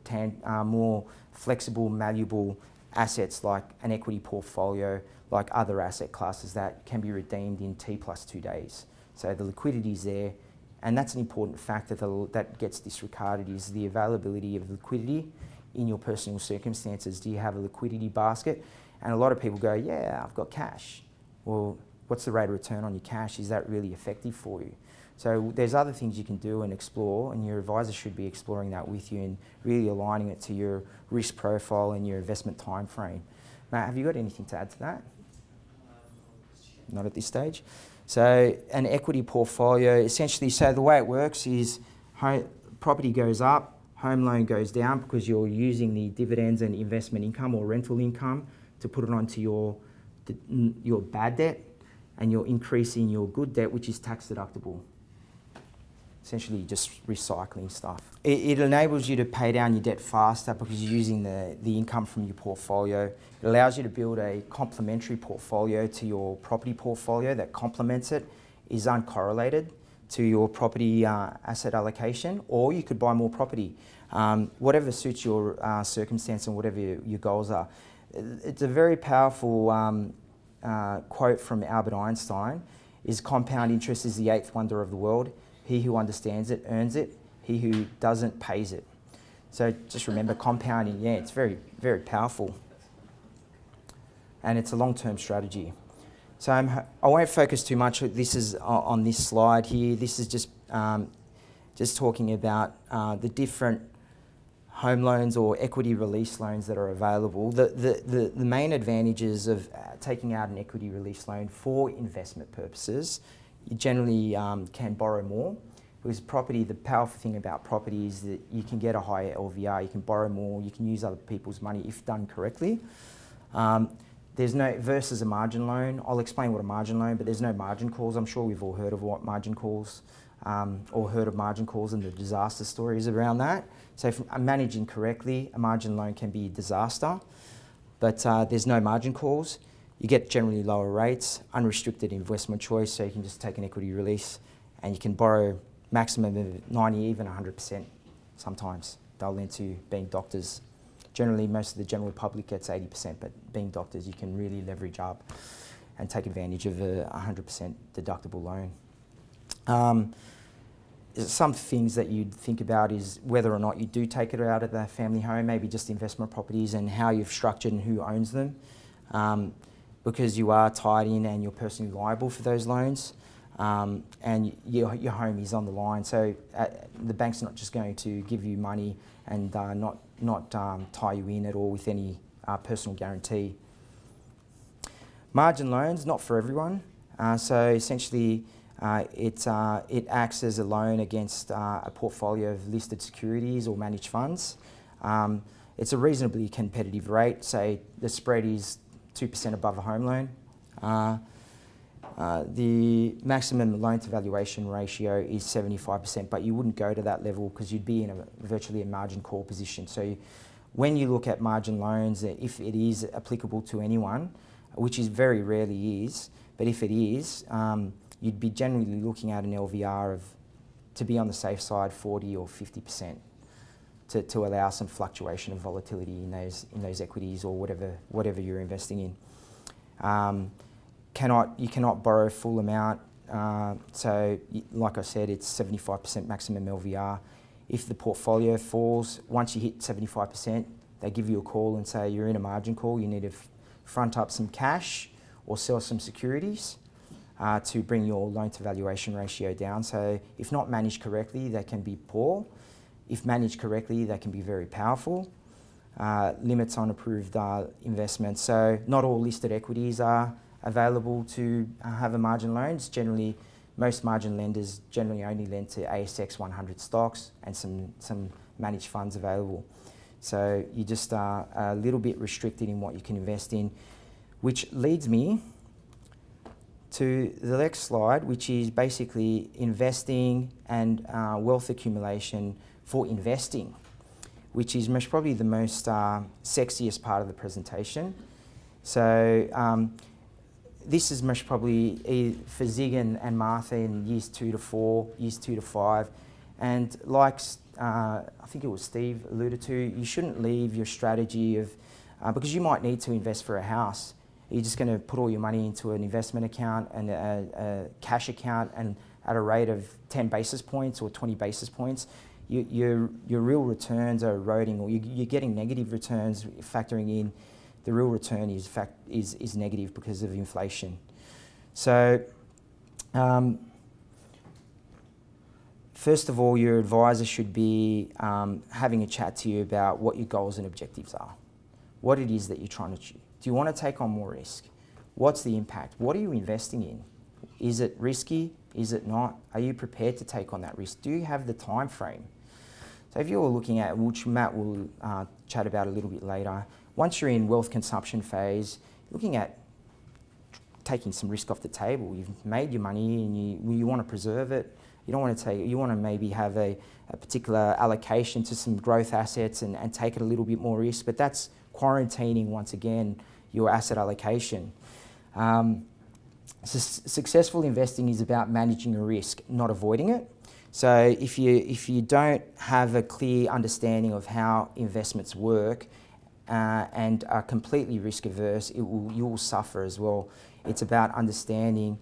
more flexible, malleable assets like an equity portfolio, like other asset classes that can be redeemed in T+2 days. So the liquidity is there, and that's an important factor that gets disregarded, is the availability of liquidity in your personal circumstances. Do you have a liquidity basket? And a lot of people go, yeah, I've got cash. Well, what's the rate of return on your cash? Is that really effective for you? So there's other things you can do and explore, and your advisor should be exploring that with you and really aligning it to your risk profile and your investment time frame. Matt, have you got anything to add to that? Not at this stage. So an equity portfolio, essentially, so the way it works is property goes up, home loan goes down because you're using the dividends and investment income or rental income to put it onto your bad debt, and you're increasing your good debt, which is tax deductible. Essentially just recycling stuff. It enables you to pay down your debt faster because you're using the income from your portfolio. It allows you to build a complementary portfolio to your property portfolio that complements it, is uncorrelated to your property asset allocation, or you could buy more property. Whatever suits your circumstance and whatever your goals are. It's a very powerful quote from Albert Einstein, is compound interest is the eighth wonder of the world. He who understands it earns it. He who doesn't pays it. So just remember compounding, yeah, it's very, very powerful. And it's a long-term strategy. So I won't focus too much. This is on this slide here. This is just talking about the different home loans or equity release loans that are available. The main advantages of taking out an equity release loan for investment purposes, you generally can borrow more, because property, the powerful thing about property is that you can get a higher LVR, you can borrow more, you can use other people's money if done correctly. There's no, versus a margin loan. I'll explain what a margin loan, but there's no margin calls. I'm sure we've all heard of what margin calls, or heard of margin calls and the disaster stories around that. So if managing correctly, a margin loan can be a disaster, but there's no margin calls. You get generally lower rates, unrestricted investment choice, so you can just take an equity release and you can borrow maximum of 90, even 100% sometimes. They'll lend to being doctors. Generally, most of the general public gets 80%, but being doctors, you can really leverage up and take advantage of a 100% deductible loan. Some things that you'd think about is whether or not you do take it out of the family home, maybe just investment properties, and how you've structured and who owns them. Because you are tied in and you're personally liable for those loans, and your home is on the line. So the bank's not just going to give you money and not tie you in at all with any personal guarantee. Margin loans, not for everyone. So essentially, it acts as a loan against a portfolio of listed securities or managed funds. It's a reasonably competitive rate. Say the spread is 2% above a home loan. The maximum loan to valuation ratio is 75%, but you wouldn't go to that level because you'd be in virtually a margin call position. So when you look at margin loans, if it is applicable to anyone, which is very rarely is, but if it is, you'd be generally looking at an LVR of, to be on the safe side, 40 or 50%. To allow some fluctuation of volatility in those equities or whatever you're investing in. You cannot borrow full amount. So like I said, it's 75% maximum LVR. If the portfolio falls, once you hit 75%, they give you a call and say you're in a margin call. You need to front up some cash or sell some securities to bring your loan to valuation ratio down. So if not managed correctly, they can be poor. If managed correctly, they can be very powerful. Limits on approved investments. So not all listed equities are available to have a margin loan. It's generally, most margin lenders generally only lend to ASX 100 stocks and some managed funds available. So you just are a little bit restricted in what you can invest in, which leads me to the next slide, which is basically investing and wealth accumulation for investing, which is most probably the most sexiest part of the presentation. So this is most probably for Zig and Martha in years 2 to 4, years 2 to 5. And like I think it was Steve alluded to, you shouldn't leave your strategy of, because you might need to invest for a house. You're just going to put all your money into an investment account and a cash account, and at a rate of 10 basis points or 20 basis points, your real returns are eroding, or you're getting negative returns, factoring in the real return is negative because of inflation. So first of all, your advisor should be having a chat to you about what your goals and objectives are, what it is that you're trying to achieve. Do you want to take on more risk? What's the impact? What are you investing in? Is it risky? Is it not? Are you prepared to take on that risk? Do you have the time frame? So if you're looking at, which Matt will chat about a little bit later, once you're in wealth consumption phase, looking at taking some risk off the table. You've made your money and you want to preserve it. You don't want to take, you want to maybe have a particular allocation to some growth assets and take it a little bit more risk, but that's quarantining once again your asset allocation. Successful investing is about managing a risk, not avoiding it. So if you don't have a clear understanding of how investments work and are completely risk averse, you will suffer as well. It's about understanding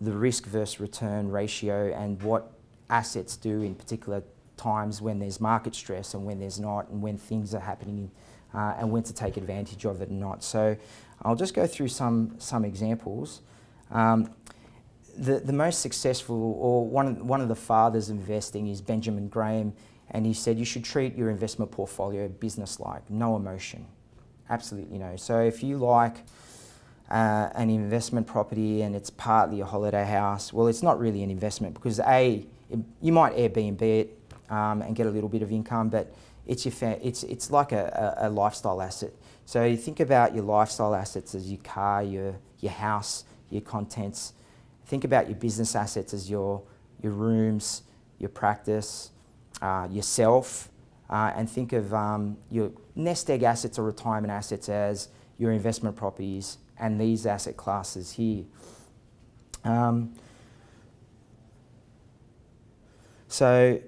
the risk versus return ratio and what assets do in particular times when there's market stress and when there's not, and when things are happening and when to take advantage of it and not. So I'll just go through some examples. The most successful, or one of the fathers of investing, is Benjamin Graham, and he said you should treat your investment portfolio business-like, no emotion, absolutely no. So if you like an investment property and it's partly a holiday house, well, it's not really an investment because you might Airbnb it and get a little bit of income, but it's like a lifestyle asset. So you think about your lifestyle assets as your car, your house, your contents. Think about your business assets as your rooms, your practice, yourself, and think of your nest egg assets or retirement assets as your investment properties and these asset classes here. So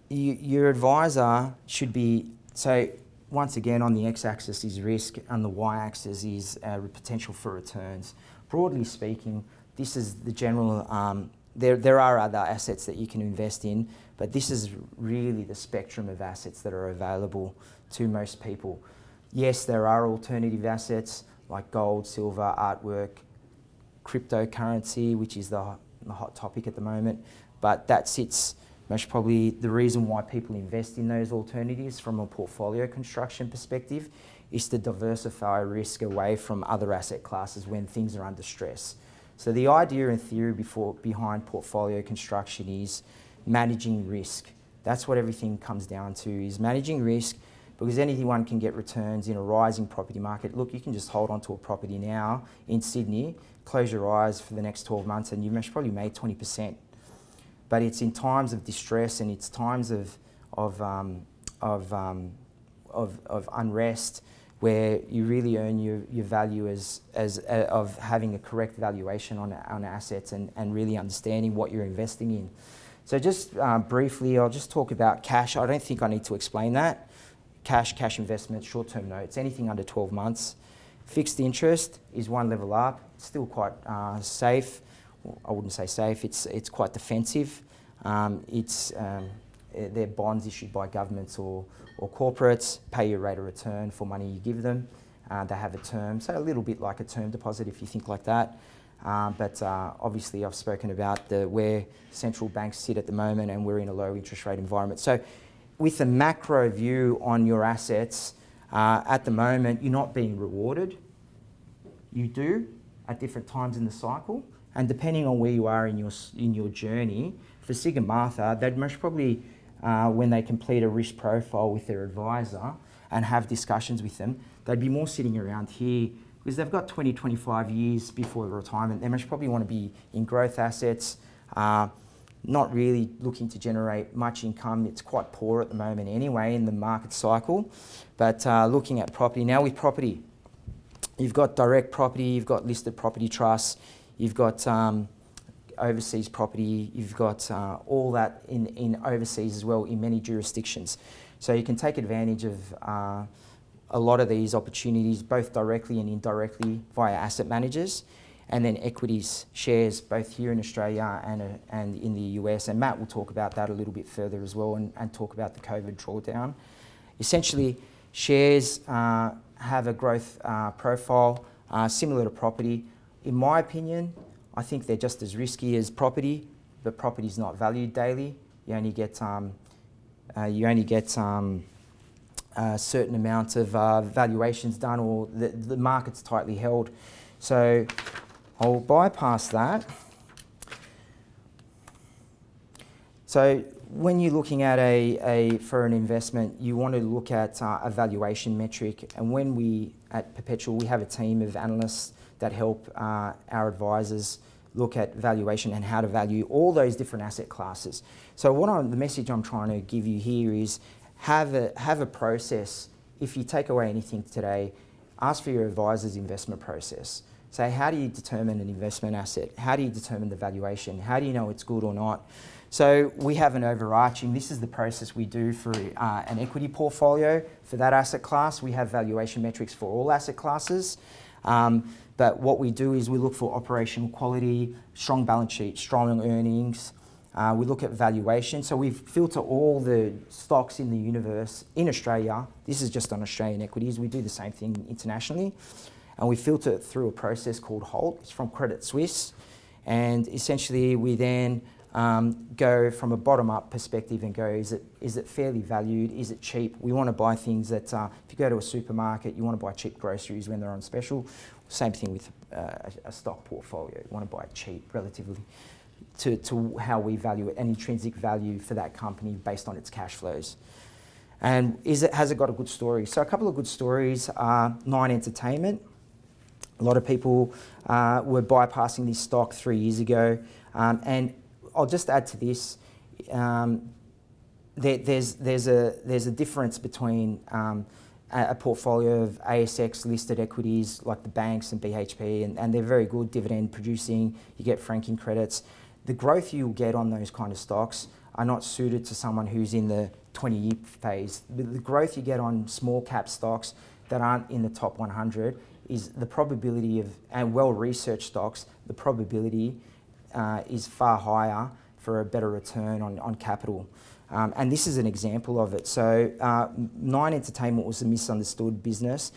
your advisor should be, so once again on the x-axis is risk and the y-axis is potential for returns. Broadly speaking, this is the general, there are other assets that you can invest in, but this is really the spectrum of assets that are available to most people. Yes, there are alternative assets like gold, silver, artwork, cryptocurrency, which is the hot topic at the moment, but that sits most probably the reason why people invest in those alternatives from a portfolio construction perspective is to diversify risk away from other asset classes when things are under stress. So the idea and theory behind portfolio construction is managing risk. That's what everything comes down to, is managing risk, because anyone can get returns in a rising property market. Look, you can just hold on to a property now in Sydney, close your eyes for the next 12 months and you've most probably made 20%. But it's in times of distress and it's times of unrest where you really earn your value of having a correct valuation on assets and really understanding what you're investing in. So just briefly, I'll just talk about cash. I don't think I need to explain that. Cash investments, short-term notes, anything under 12 months. Fixed interest is one level up. It's still quite safe. I wouldn't say safe, it's quite defensive. They're bonds issued by governments or corporates, pay your rate of return for money you give them. They have a term, so a little bit like a term deposit if you think like that. But obviously I've spoken about where central banks sit at the moment, and we're in a low interest rate environment. So with a macro view on your assets, at the moment you're not being rewarded. You do at different times in the cycle, and depending on where you are in your journey, for Sig and Martha, they'd most probably, when they complete a risk profile with their advisor and have discussions with them, they'd be more sitting around here because they've got 20, 25 years before retirement. They most probably want to be in growth assets, not really looking to generate much income. It's quite poor at the moment anyway in the market cycle. But looking at property, now with property, you've got direct property, you've got listed property trusts, you've got overseas property, you've got all that in overseas as well in many jurisdictions. So you can take advantage of a lot of these opportunities, both directly and indirectly via asset managers, and then equities, shares, both here in Australia and in the US. And Matt will talk about that a little bit further as well, and talk about the COVID drawdown. Essentially, shares have a growth profile similar to property. In my opinion, I think they're just as risky as property, but property is not valued daily. You only get a certain amount of valuations done, or the market's tightly held. So I'll bypass that. So when you're looking at for an investment, you want to look at a valuation metric. And when we at Perpetual, we have a team of analysts that help our advisors look at valuation and how to value all those different asset classes. So the message I'm trying to give you here is have a process. If you take away anything today, ask for your advisor's investment process. Say, how do you determine an investment asset? How do you determine the valuation? How do you know it's good or not? So we have an overarching, this is the process we do for an equity portfolio for that asset class. We have valuation metrics for all asset classes. But what we do is we look for operational quality, strong balance sheet, strong earnings. We look at valuation. So we filter all the stocks in the universe in Australia. This is just on Australian equities. We do the same thing internationally. And we filter it through a process called HOLT. It's from Credit Suisse. And essentially we then go from a bottom-up perspective and go, is it fairly valued? Is it cheap? We want to buy things that, if you go to a supermarket, you want to buy cheap groceries when they're on special. Same thing with a stock portfolio. You want to buy it cheap relatively to how we value it, an intrinsic value for that company based on its cash flows. And has it got a good story? So a couple of good stories are Nine Entertainment. A lot of people were bypassing this stock 3 years ago. And I'll just add to this, there's a difference between a portfolio of ASX listed equities like the banks and BHP, and they're very good, dividend producing, you get franking credits. The growth you'll get on those kind of stocks are not suited to someone who's in the 20-year phase. The growth you get on small cap stocks that aren't in the top 100 is the probability of, and well-researched stocks, the probability is far higher for a better return on capital. And this is an example of it. So Nine Entertainment was a misunderstood business.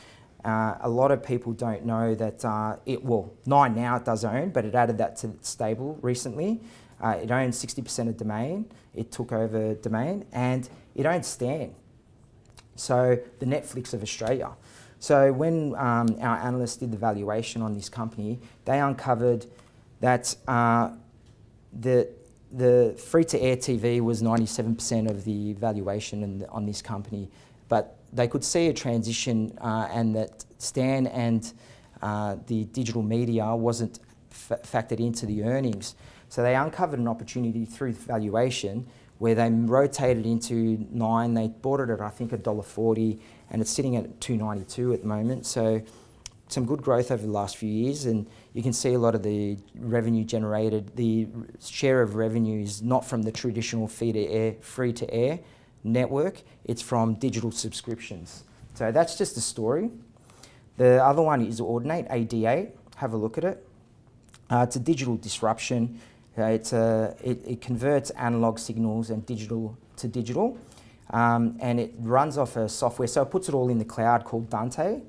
A lot of people don't know that Nine now it does own, but it added that to its stable recently. It owns 60% of Domain. It took over Domain, and it owns Stan. So the Netflix of Australia. So when our analysts did the valuation on this company, they uncovered that the free-to-air TV was 97% of the valuation on this company, but they could see a transition and that Stan and the digital media wasn't factored into the earnings. So they uncovered an opportunity through valuation where they rotated into Nine. They bought it at, I think, $1.40, and it's sitting at $2.92 at the moment. So some good growth over the last few years, and you can see a lot of the revenue generated, the share of revenue is not from the traditional free-to-air network, it's from digital subscriptions. So that's just a story. The other one is Audinate, AD8, have a look at it. It's a digital disruption. It converts analog signals and digital to digital, and it runs off a software, so it puts it all in the cloud called Dante.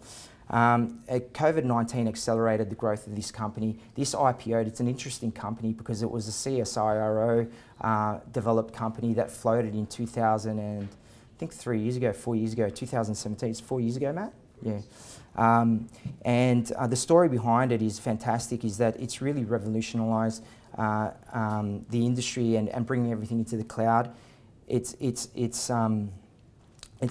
COVID-19 accelerated the growth of this company. This IPO'd, it's an interesting company because it was a CSIRO developed company that floated in 2000 and I think 4 years ago, 2017, it's 4 years ago, Matt? Yeah. The story behind it is fantastic, is that it's really revolutionised the industry and bringing everything into the cloud. It's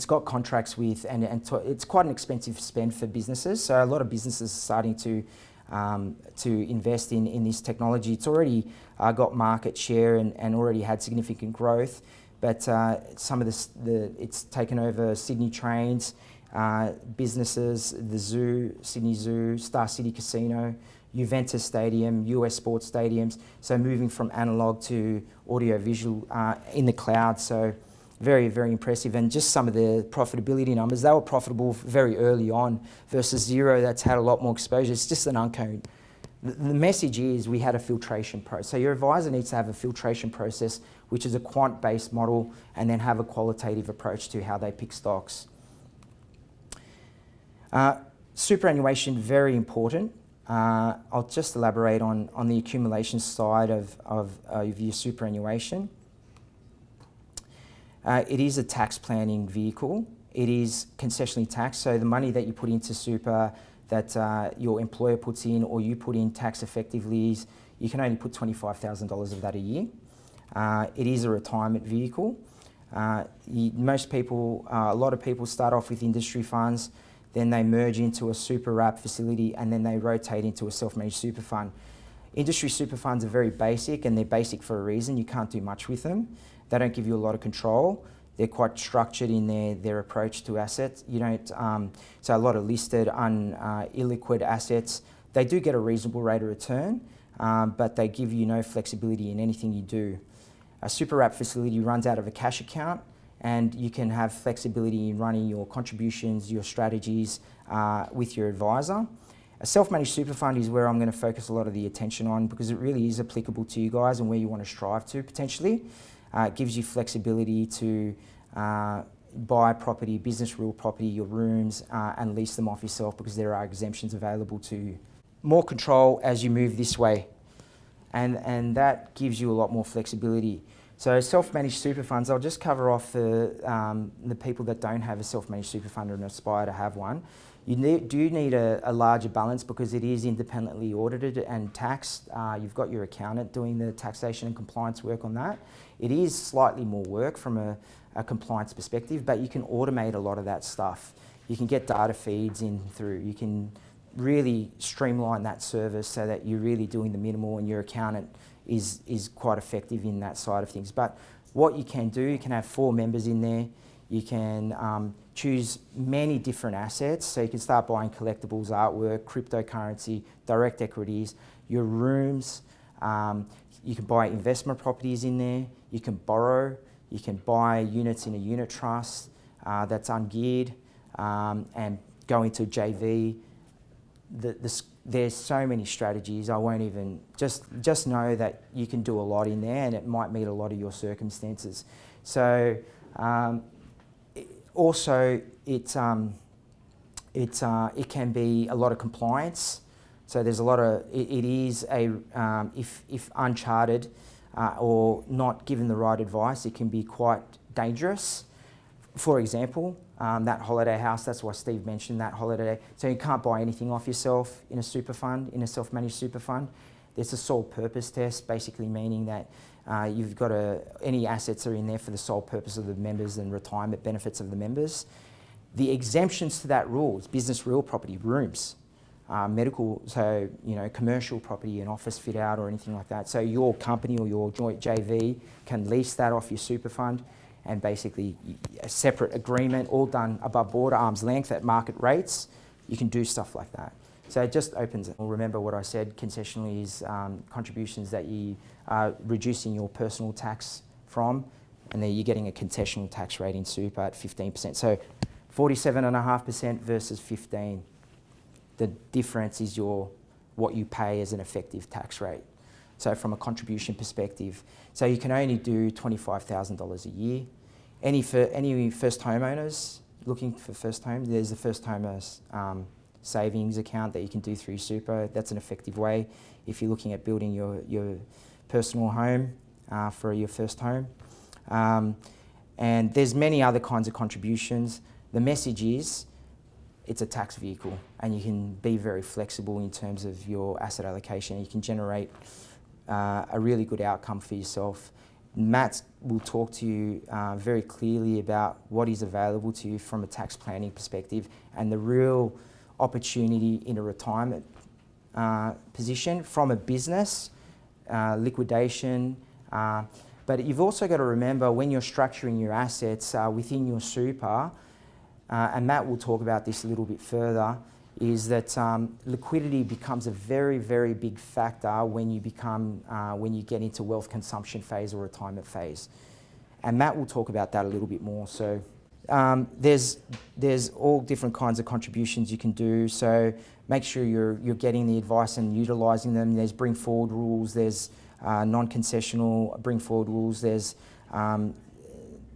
got contracts with, it's quite an expensive spend for businesses. So a lot of businesses are starting to invest in this technology. It's already got market share and already had significant growth. But some of it's taken over Sydney Trains, businesses, the Zoo, Sydney Zoo, Star City Casino, Juventus Stadium, US sports stadiums. So moving from analog to audio-visual in the cloud. So very, very impressive. And just some of the profitability numbers, they were profitable very early on versus Xero that's had a lot more exposure. It's just an uncode. The message is we had a filtration process. So your advisor needs to have a filtration process, which is a quant-based model, and then have a qualitative approach to how they pick stocks. Superannuation, very important. I'll just elaborate on the accumulation side of your superannuation. It is a tax planning vehicle. It is concessionally taxed, so the money that you put into super that your employer puts in or you put in tax effectively, you can only put $25,000 of that a year. It is a retirement vehicle. Most people, a lot of people start off with industry funds, then they merge into a super wrap facility, and then they rotate into a self-managed super fund. Industry super funds are very basic, and they're basic for a reason. You can't do much with them. They don't give you a lot of control. They're quite structured in their approach to assets. You don't, so a lot of listed, illiquid assets, they do get a reasonable rate of return, but they give you no flexibility in anything you do. A super wrap facility runs out of a cash account, and you can have flexibility in running your contributions, your strategies with your advisor. A self-managed super fund is where I'm going to focus a lot of the attention on, because it really is applicable to you guys and where you want to strive to potentially. It gives you flexibility to buy property, business real property, your rooms, and lease them off yourself, because there are exemptions available to you. More control as you move this way, and that gives you a lot more flexibility. So self-managed super funds, I'll just cover off the people that don't have a self-managed super fund and aspire to have one. You do need a larger balance, because it is independently audited and taxed. You've got your accountant doing the taxation and compliance work on that. It is slightly more work from a compliance perspective, but you can automate a lot of that stuff. You can get data feeds in through. You can really streamline that service so that you're really doing the minimal, and your accountant is quite effective in that side of things. But what you can do, you can have 4 members in there. You can choose many different assets. So you can start buying collectibles, artwork, cryptocurrency, direct equities, your rooms. You can buy investment properties in there. You can borrow. You can buy units in a unit trust that's ungeared and go into JV. There's so many strategies. I won't even, just know that you can do a lot in there, and it might meet a lot of your circumstances. So also it can be a lot of compliance. So there's a lot of, it is a, if uncharted or not given the right advice, it can be quite dangerous. For example, that holiday house, that's why Steve mentioned that holiday. So you can't buy anything off yourself in a super fund, in a self-managed super fund. There's a sole purpose test, basically meaning that you've got any assets are in there for the sole purpose of the members and retirement benefits of the members. The exemptions to that rule is business real property, rooms, medical, so commercial property, an office fit out or anything like that. So your company or your joint JV can lease that off your super fund, and basically a separate agreement, all done above board, arm's length at market rates. You can do stuff like that. So it just opens it. Remember what I said, concessionally is contributions that you are reducing your personal tax from, and then you're getting a concessional tax rate in super at 15%. So 47.5% versus 15%. The difference is what you pay as an effective tax rate. So from a contribution perspective, so you can only do $25,000 a year. Any first homeowners looking for first home, there's the first homers savings account that you can do through your super. That's an effective way if you're looking at building your personal home for your first home. And there's many other kinds of contributions. The message is it's a tax vehicle, and you can be very flexible in terms of your asset allocation. You can generate a really good outcome for yourself. Matt will talk to you very clearly about what is available to you from a tax planning perspective and the real opportunity in a retirement position from a business, liquidation. But you've also got to remember when you're structuring your assets within your super, and Matt will talk about this a little bit further, is that liquidity becomes a very, very big factor when you get into wealth consumption phase or retirement phase. And Matt will talk about that a little bit more. So there's all different kinds of contributions you can do. So make sure you're getting the advice and utilising them. There's bring forward rules. There's non-concessional bring forward rules. There's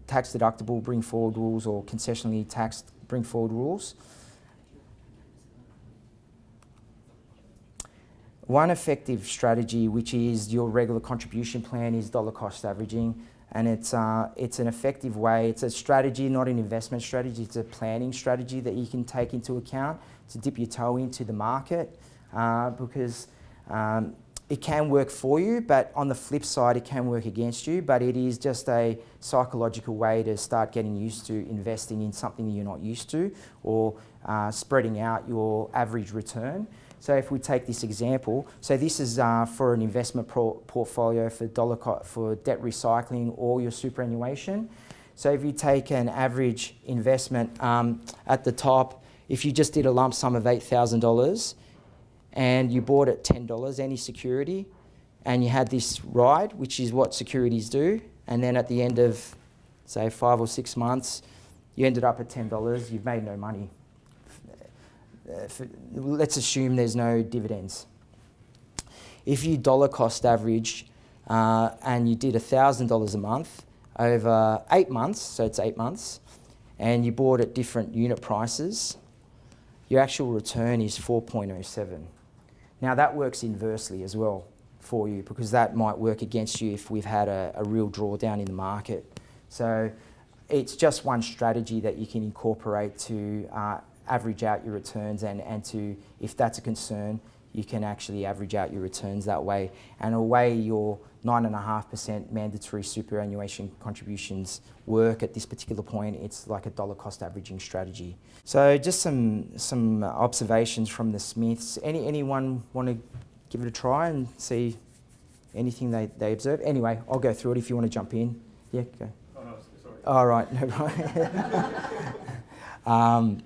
tax deductible bring forward rules or concessionally taxed bring forward rules. One effective strategy, which is your regular contribution plan, is dollar cost averaging, and it's an effective way. It's a strategy, not an investment strategy. It's a planning strategy that you can take into account to dip your toe into the market, because it can work for you, but on the flip side, it can work against you. But it is just a psychological way to start getting used to investing in something that you're not used to, or spreading out your average return. So if we take this example, so this is for an investment portfolio for debt recycling or your superannuation. So if you take an average investment at the top, if you just did a lump sum of $8,000 and you bought at $10 any security, and you had this ride, which is what securities do, and then at the end of, say, 5 or 6 months, you ended up at $10, you've made no money. Let's assume there's no dividends. If you dollar cost average and you did $1,000 a month over 8 months, so it's 8 months, and you bought at different unit prices, your actual return is 4.07. Now that works inversely as well for you, because that might work against you if we've had a real drawdown in the market. So it's just one strategy that you can incorporate to average out your returns, and to, if that's a concern, you can actually average out your returns that way. And away your 9.5% mandatory superannuation contributions work at this particular point. It's like a dollar cost averaging strategy. So just some observations from the Smiths. Anyone want to give it a try and see anything they observe? Anyway, I'll go through it if you want to jump in. Yeah, go. Oh, no, sorry. All right, no problem.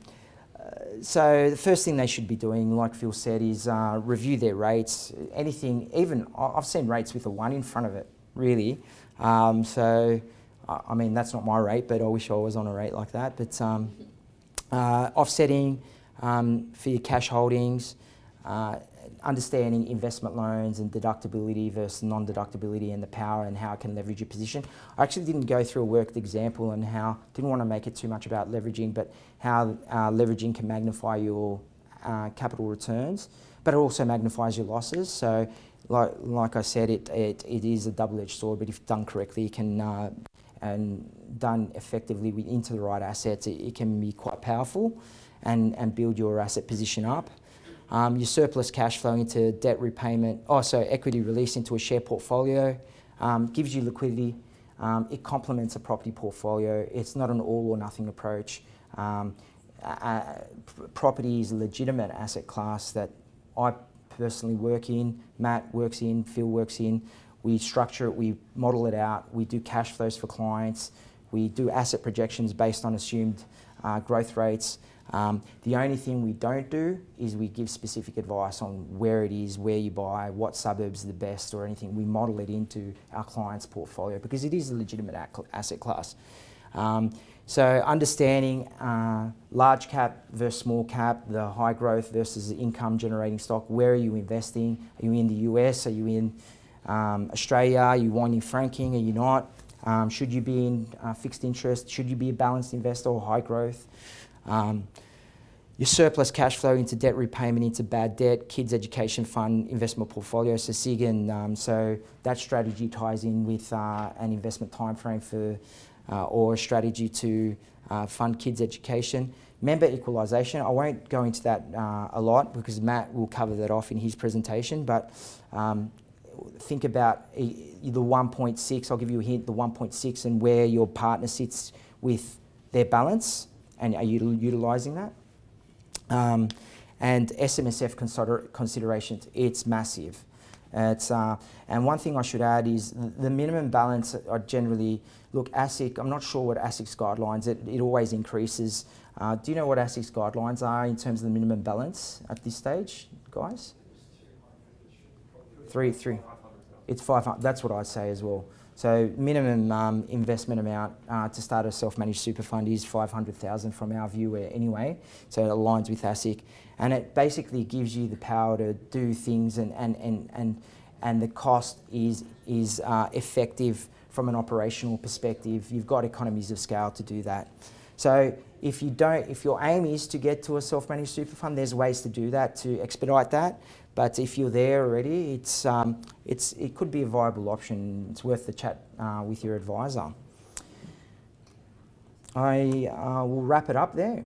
So the first thing they should be doing, like Phil said, is review their rates. Anything, even I've seen rates with a 1 in front of it, really. So, I mean, that's not my rate, but I wish I was on a rate like that. But offsetting for your cash holdings, understanding investment loans and deductibility versus non-deductibility, and the power and how it can leverage your position. I actually didn't go through a worked example and didn't want to make it too much about leveraging, but how leveraging can magnify your capital returns, but it also magnifies your losses. So like I said, it is a double-edged sword, but if done correctly, it can, and done effectively into the right assets, it can be quite powerful and build your asset position up. Your surplus cash flow into debt repayment, equity release into a share portfolio, gives you liquidity. It complements a property portfolio. It's not an all or nothing approach. Property is a legitimate asset class that I personally work in, Matt works in, Phil works in. We structure it, we model it out, we do cash flows for clients, we do asset projections based on assumed growth rates. The only thing we don't do is we give specific advice on where it is, where you buy, what suburbs are the best or anything. We model it into our client's portfolio because it is a legitimate asset class. So understanding large cap versus small cap, the high growth versus income generating stock, where are you investing? Are you in the US? Are you in Australia? Are you wanting franking? Are you not? Should you be in fixed interest? Should you be a balanced investor or high growth? your surplus cash flow into debt repayment, into bad debt, kids education fund, investment portfolio. So SIG, so that strategy ties in with an investment timeframe for, or a strategy to fund kids education. Member equalisation, I won't go into that a lot because Matt will cover that off in his presentation, but think about the 1.6, I'll give you a hint, the 1.6 and where your partner sits with their balance, and are you utilising that? And SMSF considerations, it's massive. And one thing I should add is the minimum balance are generally, look, ASIC, I'm not sure what ASIC's guidelines, it always increases. Do you know what ASIC's guidelines are in terms of the minimum balance at this stage, guys? Three. It's 500, that's what I'd say as well. So minimum investment amount to start a self-managed super fund is 500,000 from our view anyway, so it aligns with ASIC. And it basically gives you the power to do things and the cost is effective from an operational perspective. You've got economies of scale to do that. So if your aim is to get to a self-managed super fund, there's ways to do that, to expedite that. But if you're there already, it could be a viable option. It's worth the chat with your advisor. I will wrap it up there.